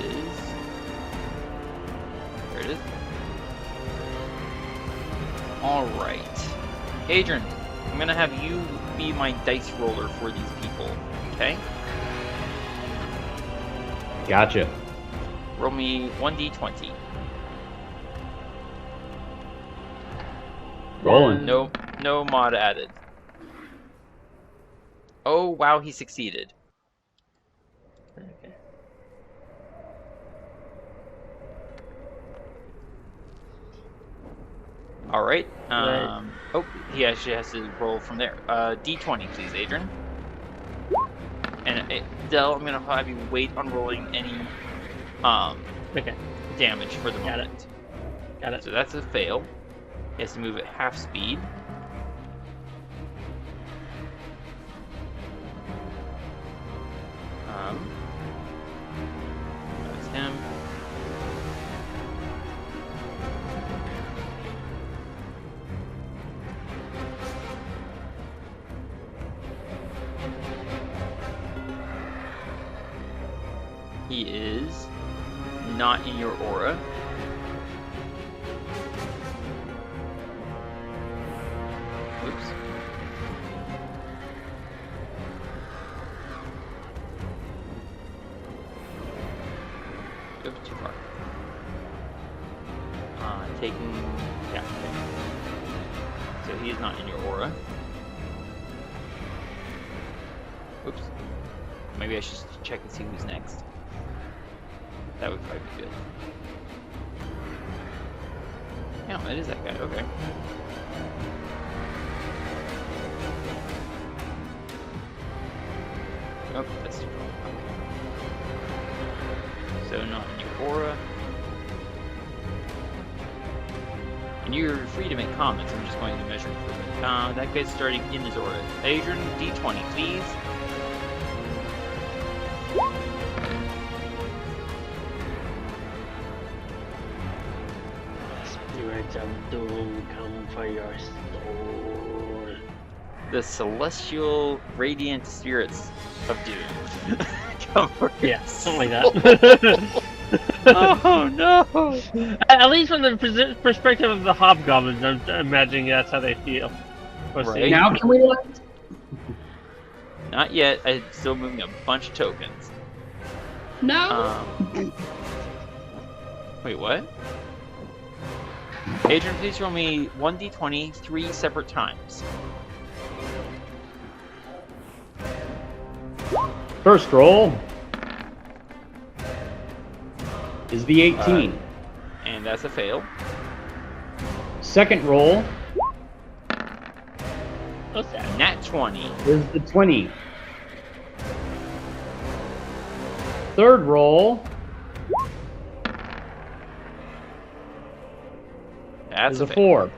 There it is. Alright. Adrian, I'm gonna have you be my dice roller for these people, okay? Gotcha. Roll me 1d20. Rolling. No mod added. Oh, wow, he succeeded. Okay. Alright. Right. Oh, he actually has to roll from there. D20, please, Adrian. And Del, I'm gonna have you wait on rolling any Okay. damage for the Got it. moment. Got it. So that's a fail. He has to move at half speed. That's him. He is not in your aura. Oops. Oops, too far. Taking... Yeah, okay. So he is not in your aura. Oops. Maybe I should check and see who's next. That would probably be good. Yeah, it is that guy. Okay. Oh, that's too far. Okay. So not in your aura. And you're free to make comments. I'm just going to measure improvement. That guy's starting in his aura. Adrian, D20, please. Spirits of doom, come for your soul. The celestial radiant spirits of doom. Come for Yeah, your something soul. like that. Oh no! At least from the perspective of the hobgoblins, I'm imagining that's how they feel. Right. Now can we let? Not yet. I'm still moving a bunch of tokens. No. Wait, what? Adrian, please roll me 1d20 3 separate times. First roll is the 18. And that's a fail. Second roll What's that? Nat 20. is the 20. Third roll That's is a a fail. 4.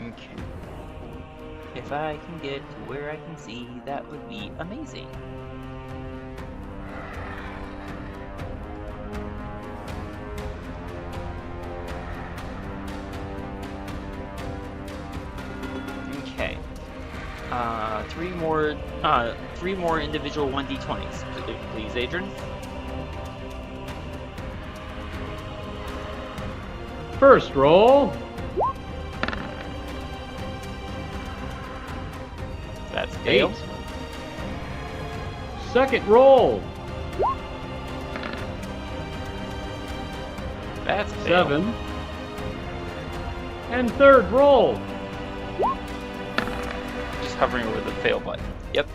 Okay. If I can get to where I can see, that would be amazing. Okay. Three more individual 1d20s, please, Adrian. First roll That's 8. fail. Second roll That's a fail. 7. And third roll. Just hovering over the fail button. Yep.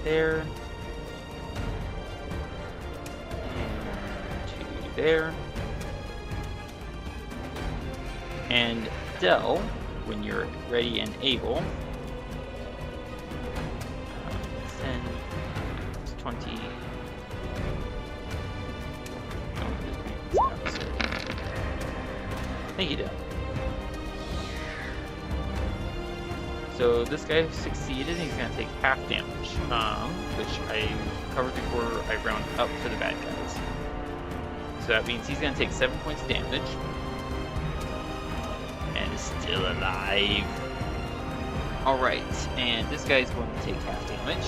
There. And 2 there. And Dell, when you're ready and able, 10, 20. Thank you, Dell. So this guy succeeded, and he's going to take half damage, which I covered before I round up for the bad guys. So that means he's going to take 7 points of damage. And is still alive. Alright, and this guy's going to take half damage.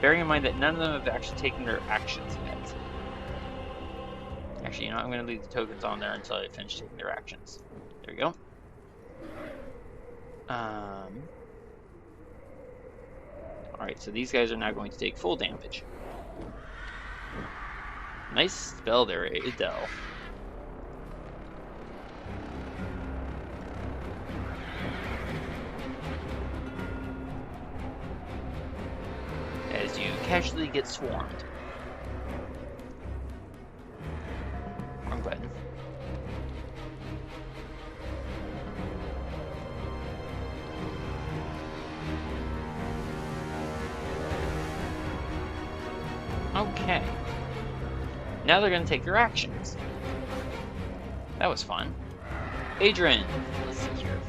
Bearing in mind that none of them have actually taken their actions yet. Actually, you know, I'm going to leave the tokens on there until I finish taking their actions. There we go. Alright, so these guys are now going to take full damage. Nice spell there, Adele. As you casually get swarmed. Wrong button. Okay. Now they're going to take their actions. That was fun. Adrian, let's see here.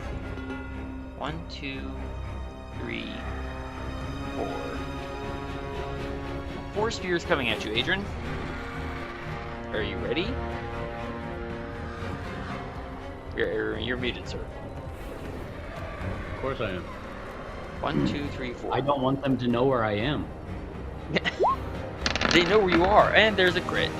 1, 2, 3, 4. 4 spears coming at you, Adrian. Are you ready? You're muted, sir. Of course I am. 1, 2, 3, 4. I don't want them to know where I am. They know where you are, and there's a crit.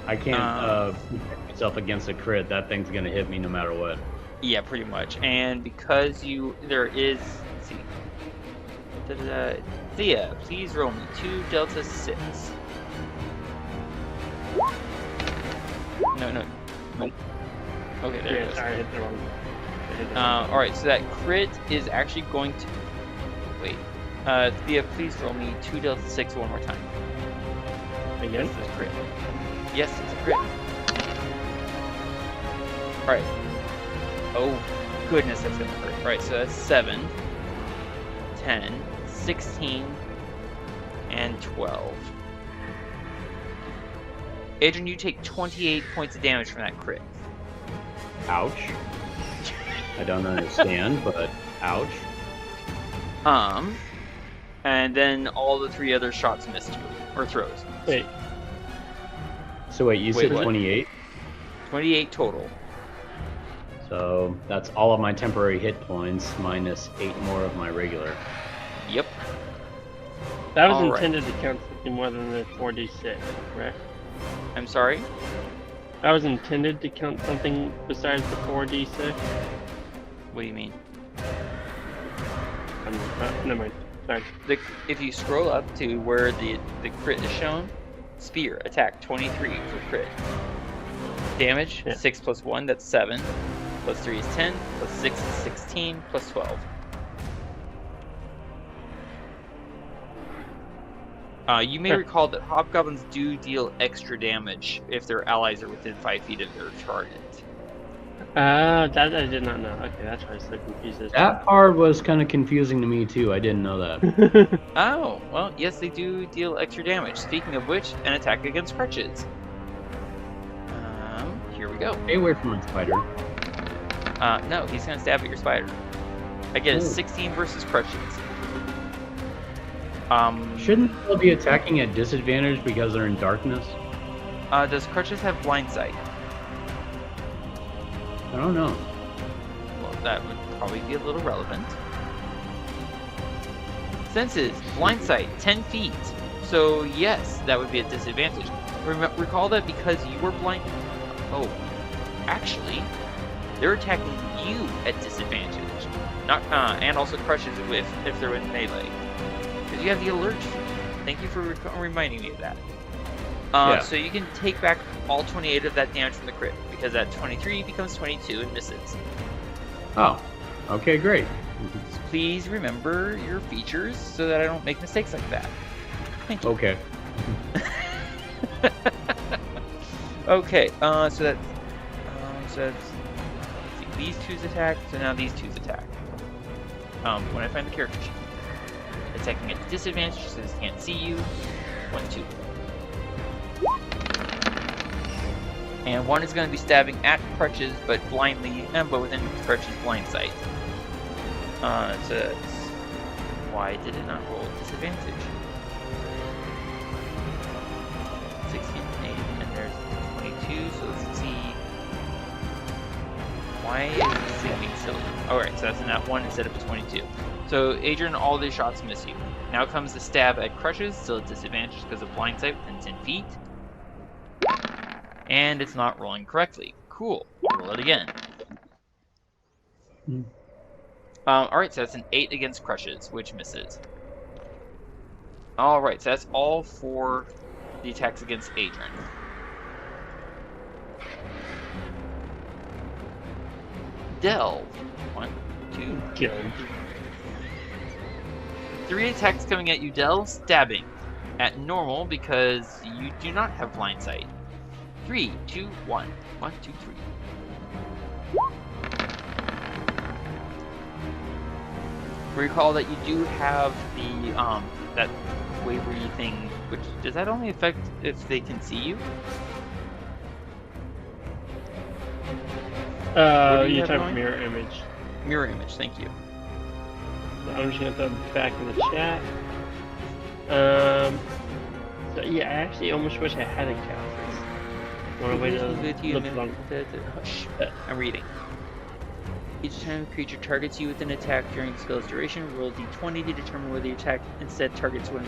I can't protect myself against a crit. That thing's gonna hit me no matter what. Yeah, pretty much. And because there is, let's see. Thea, please roll me 2 Delta 6. No. Okay, there it is. Sorry, I hit the wrong. Alright, so that crit is actually going to... Wait. Thea, please roll me 2 Delta 6 one more time. Again? That's a crit. Yes, it's a crit. Alright. Oh, goodness, that's gonna hurt. Alright, so that's 7, 10, 16, and 12. Adrian, you take 28 points of damage from that crit. Ouch. I don't understand, but ouch. And then all the 3 other shots missed you, or throws. Wait. So wait, you said what? 28? 28 total. So that's all of my temporary hit points minus 8 more of my regular. Yep. That was All right. intended to count something more than the 4d6, correct? I'm sorry? That was intended to count something besides the 4d6? What do you mean? Never mind. Sorry. If you scroll up to where the crit is shown, spear, attack, 23 for crit. Damage, 6 plus 1, that's 7. Plus 3 is 10, plus 6 is 16, plus 12. You may recall that hobgoblins do deal extra damage if their allies are within 5 feet of their target. That I did not know. Okay, that's why I was so confused. That part was kind of confusing to me too. I didn't know that. Oh, well, yes, they do deal extra damage. Speaking of which, an attack against crutches. Here we go. Stay away from my spider. No, he's gonna stab at your spider. I get a 16 versus crutches. Shouldn't they be attacking at disadvantage because they're in darkness? Does crutches have blind sight? I don't know. Well, that would probably be a little relevant. Senses, blind sight, 10 feet. So yes, that would be a disadvantage. Recall that because you were blind... Oh, actually, they're attacking you at disadvantage. Not and also crushes if they're in melee. Because you have the alert feat. Thank you for reminding me of that. So you can take back all 28 of that damage from the crit, because that 23 becomes 22 and misses. Oh, okay, great. So please remember your features so that I don't make mistakes like that. Thank you. Okay. Okay, so that's these two's attack, so now these two's attack. When I find the character sheet. Attacking at disadvantage, so this can't see you. 1, 2. And one is going to be stabbing at crutches, but blindly, but within crutches blind sight. So that's why did it not roll at disadvantage? 16, 8, and there's 22. So let's see. Why is this thing being silly? Alright, so that's a nat 1 instead of a 22. So Adrian, all these shots miss you. Now comes the stab at crutches, still at disadvantage because of blind sight within 10 feet. And it's not rolling correctly. Cool. Roll it again. Alright, so that's an 8 against crutches, which misses. Alright, so that's all for the attacks against Adrian. Delve. 1, 2, Kill. 3 attacks coming at you, Delve. Stabbing. At normal, because you do not have blind sight. 3, 2, 1. 1, 2, 3. Recall that you do have the that wavery thing, which does that only affect if they can see you? You type mirror image. Mirror image, thank you. I'm just gonna throw it back in the chat. So yeah, I actually almost wish I had a count. Want to wait a little longer? I'm reading. Each time a creature targets you with an attack during the spell's duration, roll d20 to determine whether the attack instead targets one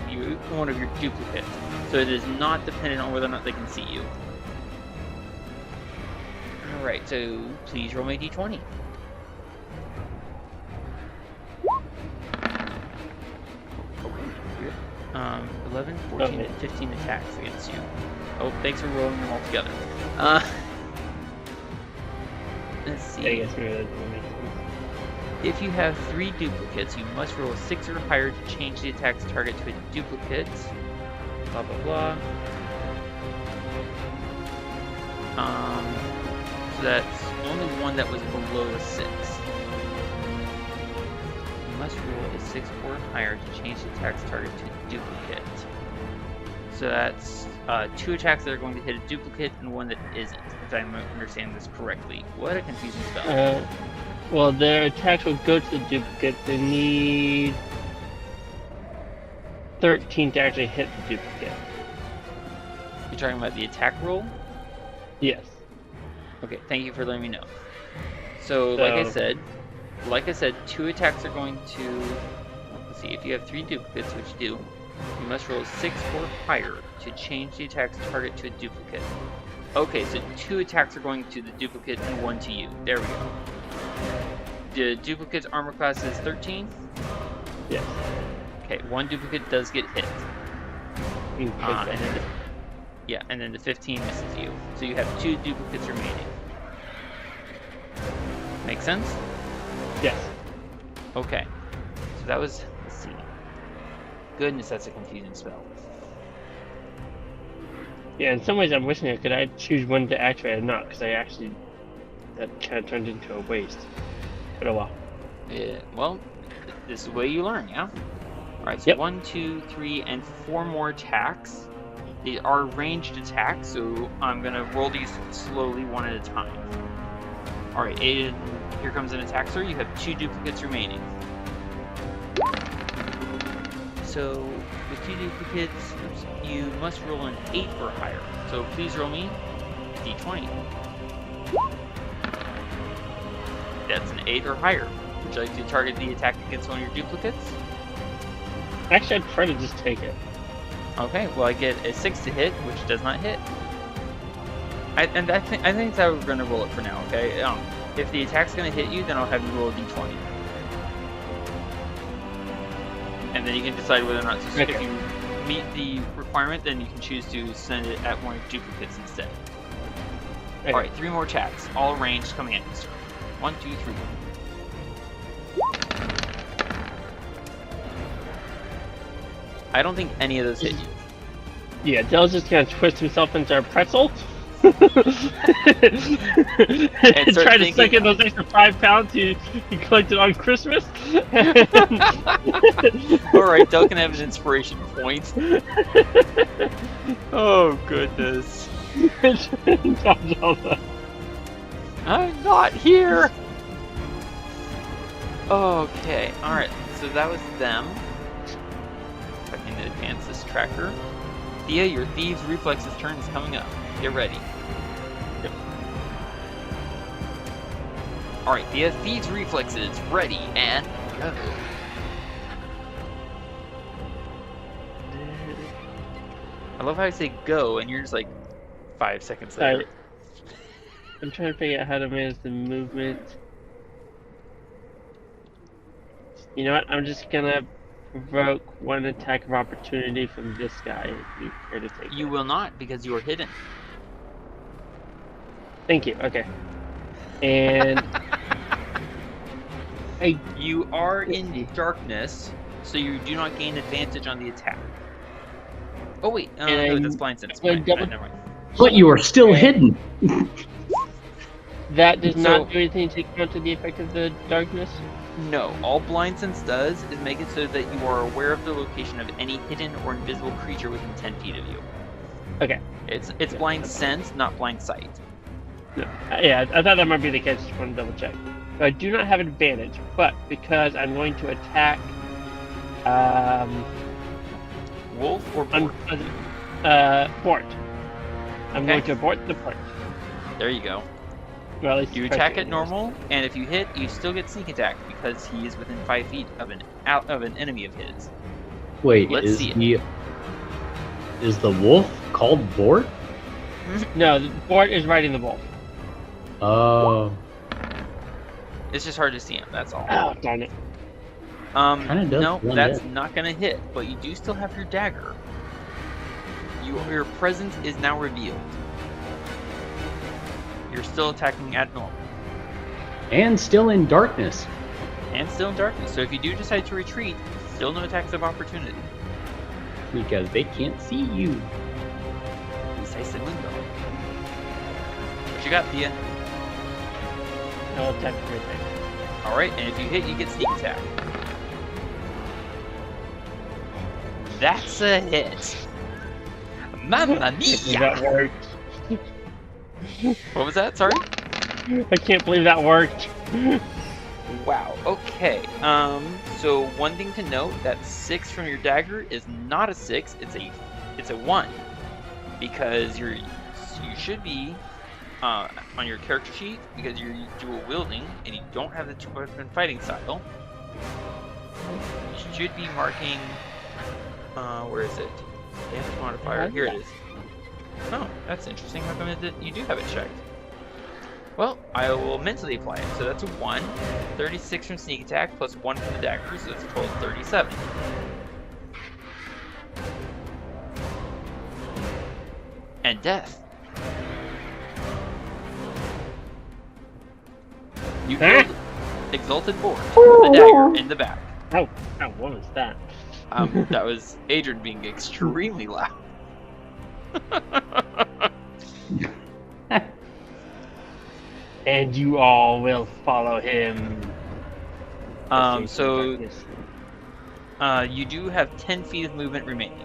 of your duplicates. So it is not dependent on whether or not they can see you. Alright, so please roll my d20. 11, 14, and 15 attacks against you. Oh, thanks for rolling them all together. Let's see. If you have 3 duplicates, you must roll a 6 or higher to change the attack's target to a duplicate. Blah, blah, blah. So that's only one that was below a 6. You must roll a 6 or higher to change the attack's target to a duplicate. So that's 2 attacks that are going to hit a duplicate and 1 that isn't, if I'm understanding this correctly. What a confusing spell. Well, their attacks will go to the duplicate. They need 13 to actually hit the duplicate. You're talking about the attack roll? Yes. Okay, thank you for letting me know. So like I said, 2 attacks are going to... Let's see, if you have 3 duplicates, which you do, you must roll a 6 or higher to change the attack's target to a duplicate. Okay, so 2 attacks are going to the duplicate and 1 to you. There we go. The duplicate's armor class is 13? Yes. Okay, 1 duplicate does get hit. And then the 15 misses you. So you have 2 duplicates remaining. Make sense? Yes. Okay. So that was... Let's see. Goodness, that's a confusing spell. Yeah, in some ways I'm wishing I could choose when to activate or not, because that kind of turned into a waste. But oh well. Yeah, well, this is the way you learn, yeah? Alright, so 1, 2, 3, and 4 more attacks. They are ranged attacks, so I'm going to roll these slowly, one at a time. Alright, Aiden, here comes an attack, sir. You have 2 duplicates remaining. So, with 2 duplicates, you must roll an 8 or higher. So please roll me d20. That's an 8 or higher. Would you like to target the attack against one of your duplicates? Actually, I'd prefer to just take it. Okay, well I get a 6 to hit, which does not hit. I think that's how we're going to roll it for now, okay? If the attack's going to hit you, then I'll have you roll a d20. And then you can decide whether or not to. Okay. If you meet the requirement, then you can choose to send it at one of the duplicates instead. Okay. Alright, 3 more attacks, all ranged coming at you, sir. 1, 2, 3. I don't think any of those hit you. Yeah, Dell's just gonna twist himself into a pretzel. And and start try to thinking- suck in those extra 5 pounds he collected on Christmas. Alright, Del can have an inspiration point. Oh, goodness. I'm not here! Okay, alright, so that was them. If I can advance this tracker. Thea, your Thieves' Reflexes turn is coming up. Get ready. Yep. Alright, Thea, Thieves' Reflexes, ready, and go. I love how I say go, and you're just like 5 seconds later. I'm trying to figure out how to manage the movement. You know what? I'm just gonna provoke 1 attack of opportunity from this guy. If you care to take You it. will not, because you are hidden. Thank you. Okay. And You are in darkness, so you do not gain advantage on the attack. Oh wait, no, And that's blind sense. I'm Never double- mind. But you are still hidden. that does not So- do anything to counter the effect of the darkness. No, all blind sense does is make it so that you are aware of the location of any hidden or invisible creature within 10 feet of you. Okay. It's blind sense, not blind sight. No. Yeah, I thought that might be the case. Just want to double check. So I do not have advantage, but because I'm going to attack, Wolf or boar? Bort. I'm Okay. going to abort the port. There you go. Well, at least You try attack to. at normal, and if you hit, you still get sneak attack because he is within 5 feet of an enemy of his. Wait, Let's is see the wolf called Bort? No, the Bort is riding the wolf. Oh, It's just hard to see him. That's all. Oh, darn it. Kinda does No, blend that's in. not gonna hit. But you do still have your dagger. Your presence is now revealed. You're still attacking at normal. and still in darkness. And still in darkness. So if you do decide to retreat, still no attacks of opportunity. Because they can't see you. Decisive window. What you got, Thea? I'll attack everything. Alright, and if you hit, you get sneak attack. That's a hit. Mamma mia! That worked. What was that? Sorry? I can't believe that worked. Wow. Okay. So one thing to note: that 6 from your dagger is not a 6. It's a 1, because you should be on your character sheet, because you're dual wielding and you don't have the 2-weapon fighting style. You should be marking. Where is it? Damage modifier. Here it is. Oh, that's interesting. How come you do have it checked? Well, I will mentally apply it. So that's a 1, 36 from sneak attack, plus 1 from the dagger, so it's a total of 37. And death. You Huh? killed Exalted Board with a dagger in the back. Oh, what was that? That was Adrian being extremely loud. And you all will follow him. So you do have 10 feet of movement remaining.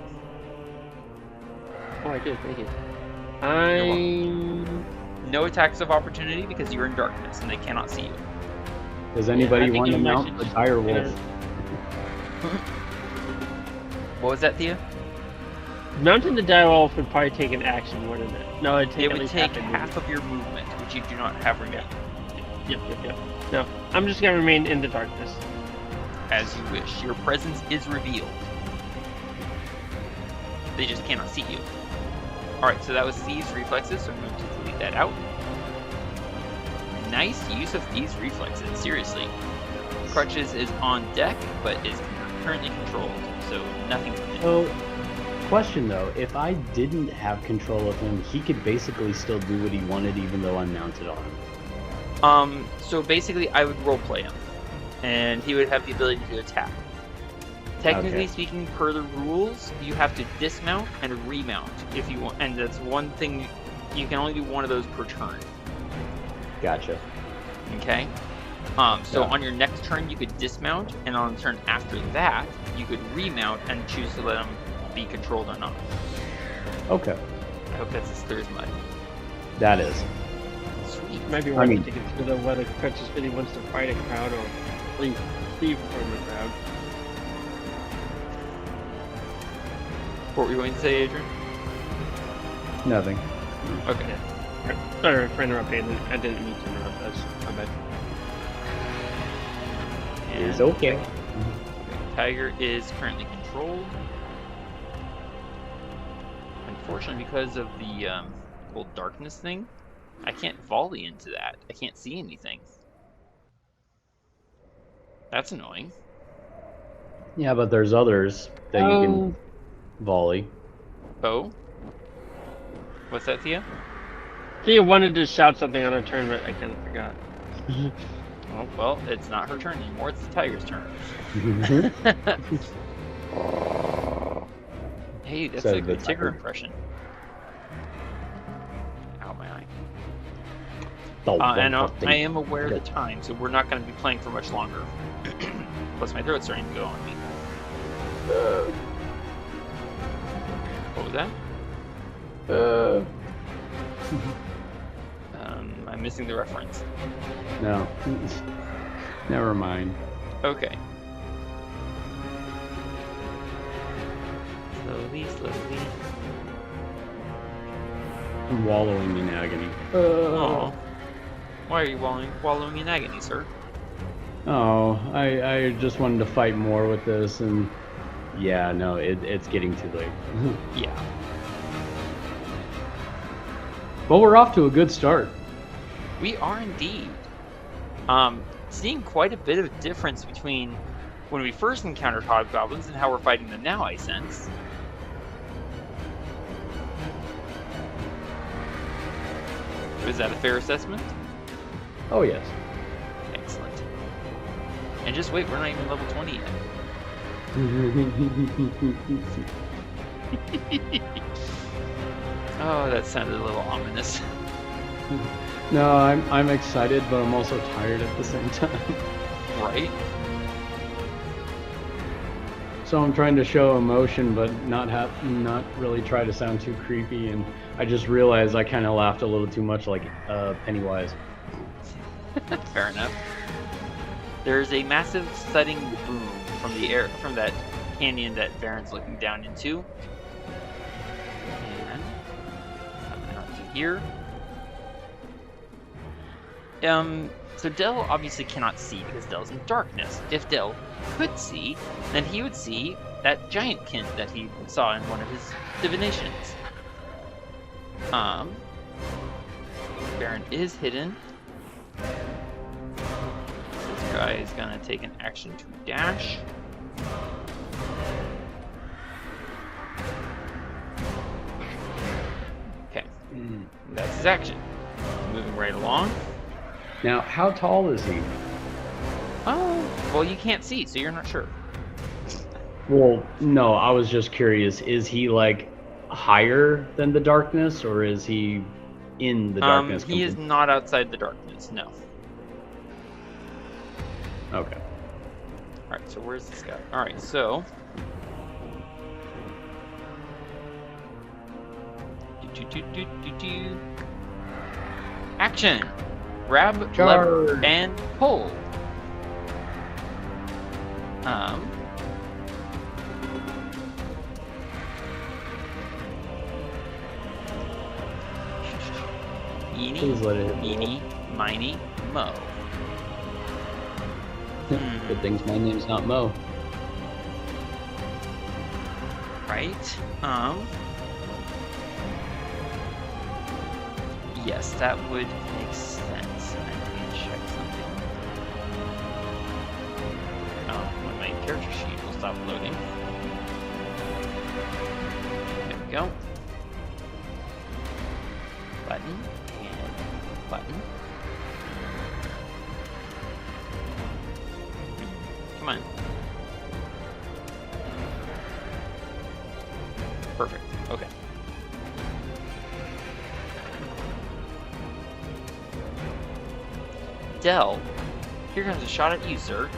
Oh, I do. Thank you. I'm. No attacks of opportunity because you're in darkness and they cannot see you. Does I anybody think want to you mount should the just- dire wolf? What was that, Thea? Mounting the dire wolf would probably take an action more than that. No, it'd take It at would least take half a half of your movement, which you do not have remaining. Yep. No, I'm just gonna remain in the darkness. As you wish. Your presence is revealed. They just cannot see you. Alright, so that was Thieves' Reflexes, so I'm going to delete that out. Nice use of these reflexes, seriously. Crutches is on deck, but is currently controlled, so nothing can hit. So, question though, if I didn't have control of him, he could basically still do what he wanted even though I'm mounted on him. So basically I would roleplay him, and he would have the ability to attack. Technically speaking, per the rules, you have to dismount and remount if you want, and that's one thing, you can only do one of those per turn. Gotcha. Okay? So on your next turn, you could dismount, and on the turn after that, you could remount and choose to let him be controlled or not. Okay. I hope that's as clear as mud. That is. Sweet. Maybe I mean- to consider whether Crutches really wants to fight a crowd or flee from the crowd. What were you going to say, Adrian? Nothing. Okay. Sorry for interrupting. I didn't mean to interrupt us. My bad. It's And okay. Tiger is currently controlled. Unfortunately, because of the whole darkness thing, I can't volley into that. I can't see anything. That's annoying. Yeah, but there's others that you can volley. Oh? What's that, Thea? Thea wanted to shout something on her turn, but I kind of forgot. Oh, well, it's not her turn anymore. It's the tiger's turn. Hey, that's So a good the tiger tiger. impression. Ow, my eye. Oh, And one I am aware of the time, so we're not going to be playing for much longer. Plus, my throat's starting to go on me. What was that? I'm missing the reference. No. Never mind. Okay. Slowly, slowly. I'm wallowing in agony. Oh. Why are you wallowing in agony, sir? Oh, I just wanted to fight more with this, and yeah, no, it's getting too late. Yeah. But we're off to a good start. We are indeed. Seeing quite a bit of difference between when we first encountered hobgoblins and how we're fighting them now, I sense. Is that a fair assessment? Oh yes. Excellent. And just wait, we're not even level 20 yet. Oh, that sounded a little ominous. No, I'm excited, but I'm also tired at the same time. Right? So I'm trying to show emotion, but not really try to sound too creepy. And I just realized I kind of laughed a little too much, like Pennywise. Fair enough. There's a massive thudding boom from the air, from that canyon that Baron's looking down into. And coming out to here. So Del obviously cannot see because Del's in darkness. If Del could see, then he would see that giantkin that he saw in one of his divinations. Baron is hidden. This guy is gonna take an action to dash. Okay, that's his action. Moving right along. Now, how tall is he? Oh, well, you can't see, so you're not sure. Well, no, I was just curious. Is he like higher than the darkness, or is he in the darkness? He is not outside the darkness, no. Okay. Alright, so where's this guy? Alright, so... Action! Grab, lever, Charge. and pull. Eeny, Please let it hit the meeny, miny, mo. Good things my name's not Mo. Right. Yes, that would make sense. I stop loading. There we go. Button and button. Come on. Perfect. Okay. Del, here comes a shot at you, sir.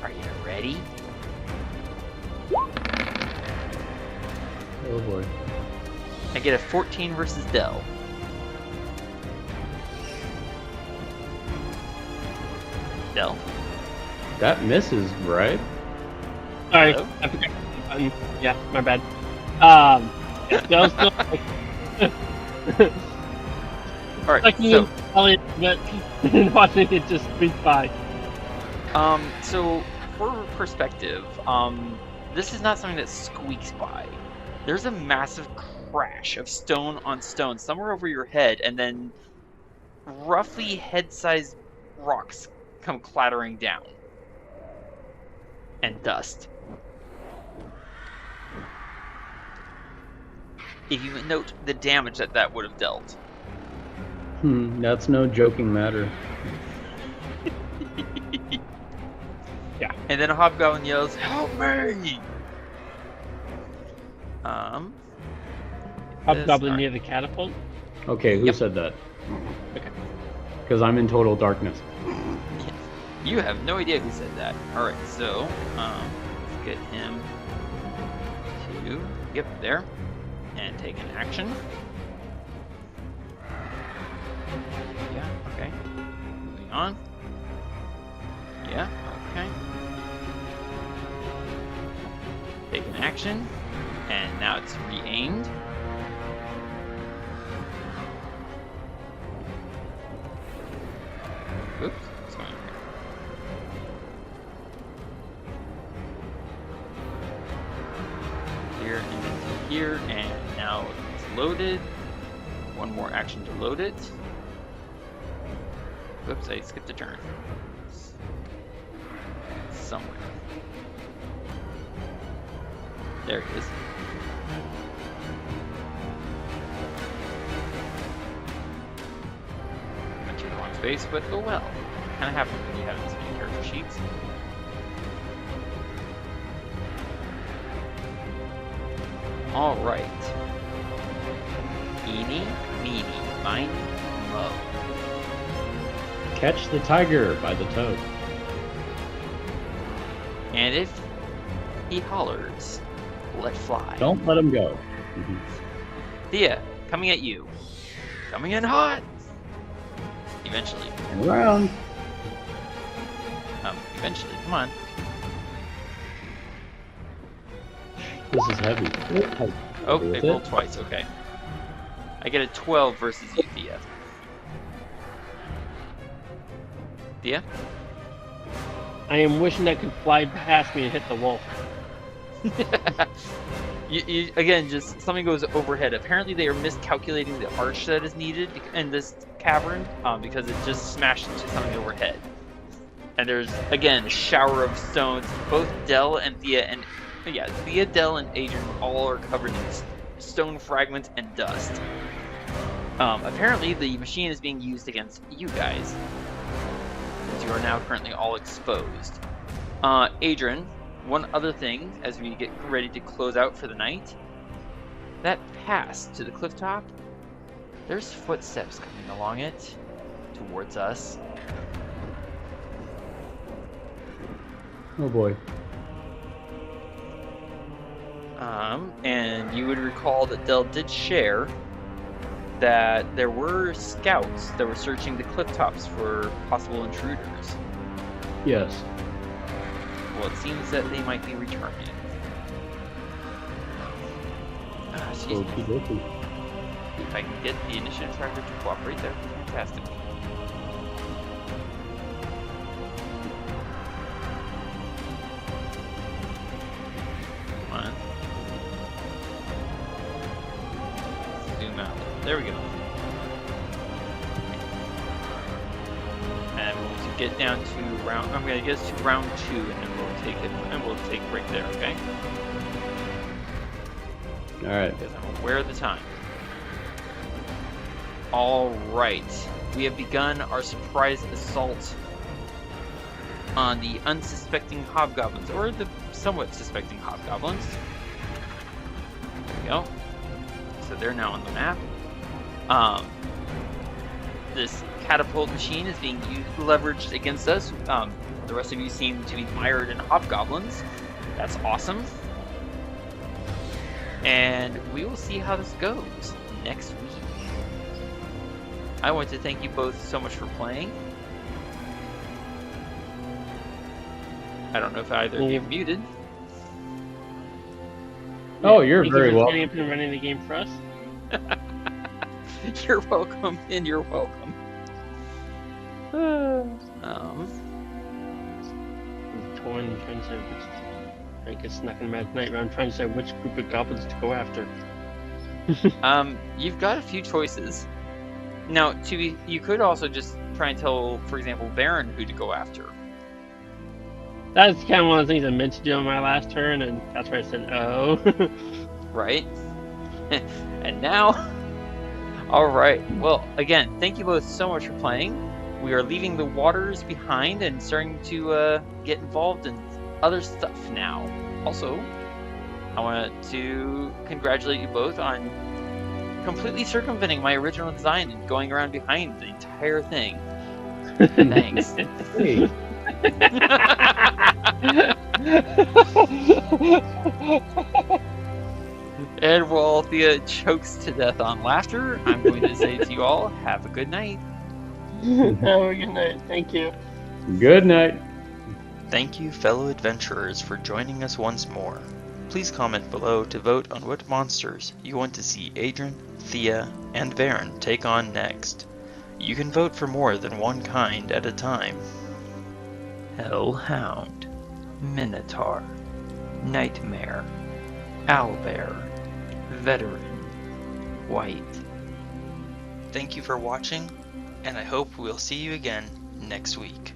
Are you ready? Oh boy. I get a 14 versus Del. Del? That misses, right? Sorry, Hello? I forgot. Yeah, my bad. Yeah, that was still Alright, like so, and watching it just streak by. so for perspective, this is not something that squeaks by. There's a massive crash of stone on stone somewhere over your head, and then roughly head-sized rocks come clattering down. And dust. If you note the damage that would have dealt. That's no joking matter. Yeah. And then a hobgoblin yells, "Help me!" Hobgoblin near the catapult. Okay, who Yep. said that? Okay. Because I'm in total darkness. You have no idea who said that. Alright, so, let's get him to, yep, there, and take an action. Yeah, okay. Moving on. Yeah, okay. Take an action, and now it's re-aimed. Oops, what's going on here? Here and then to here, and now it's loaded. One more action to load it. Oops, I skipped a turn. Somewhere. There it is. Went to the wrong space, but oh well. Kind of happens when you have this many character sheets. All right. Eeny, meeny, miny, mo. Catch the tiger by the toe. And if he hollers, let fly. Don't let him go. Thea, coming at you. Coming in hot. Eventually. And around. Eventually. Come on. This is heavy. Oh, With they it. rolled twice. Okay. I get a 12 versus you, Thea. Thea? I am wishing I could fly past me and hit the wolf. you, again, just something goes overhead. Apparently, they are miscalculating the arch that is needed in this cavern because it just smashed into something overhead. And there's, again, a shower of stones. Both Del and Thea, and yeah, Thea, Del, and Adrian all are covered in stone fragments and dust. Apparently, the machine is being used against you guys, since you are now currently all exposed. Adrian, one other thing as we get ready to close out for the night. That pass to the cliff top, there's footsteps coming along it towards us. Oh boy. And you would recall that Del did share that there were scouts that were searching the cliff tops for possible intruders. Yes. Well, it seems that they might be returning. Excuse me. Okie dokie. If I can get the initiative tracker to cooperate, that would be fantastic. Come on. Zoom out. There we go. And I'm going to get down to round. I'm gonna get us to round 2, and then we'll take it, and we'll take a break there. Okay? All right. Because I'm aware of the time. All right, we have begun our surprise assault on the unsuspecting hobgoblins, or the somewhat suspecting hobgoblins. There we go. So they're now on the map. This catapult machine is being leveraged against us. The rest of you seem to be mired in hobgoblins. That's awesome. And we will see how this goes next week. I want to thank you both so much for playing. I don't know if either of you are muted. Oh, you're Thank very you for welcome. standing up and running the game for us. You're welcome, and you're welcome. I'm torn, trying to say which. I guess not gonna matter tonight, but I'm trying to say which group of goblins to go after. You've got a few choices. Now, you could also just try and tell, for example, Baron who to go after. That's kind of one of the things I meant to do on my last turn, and that's where I said, oh. Right? And now... Alright, well, again, thank you both so much for playing. We are leaving the waters behind and starting to get involved in other stuff now. Also, I want to congratulate you both on completely circumventing my original design and going around behind the entire thing. Thanks. Hey. And while Thea chokes to death on laughter, I'm going to say to you all, have a good night. Have a good night. Thank you. Good night. Thank you, fellow adventurers, for joining us once more. Please comment below to vote on what monsters you want to see Adrian, Thea, and Baron take on next. You can vote for more than one kind at a time. Hound, Minotaur, Nightmare, Owlbear, Veteran, Wight. Thank you for watching, and I hope we'll see you again next week.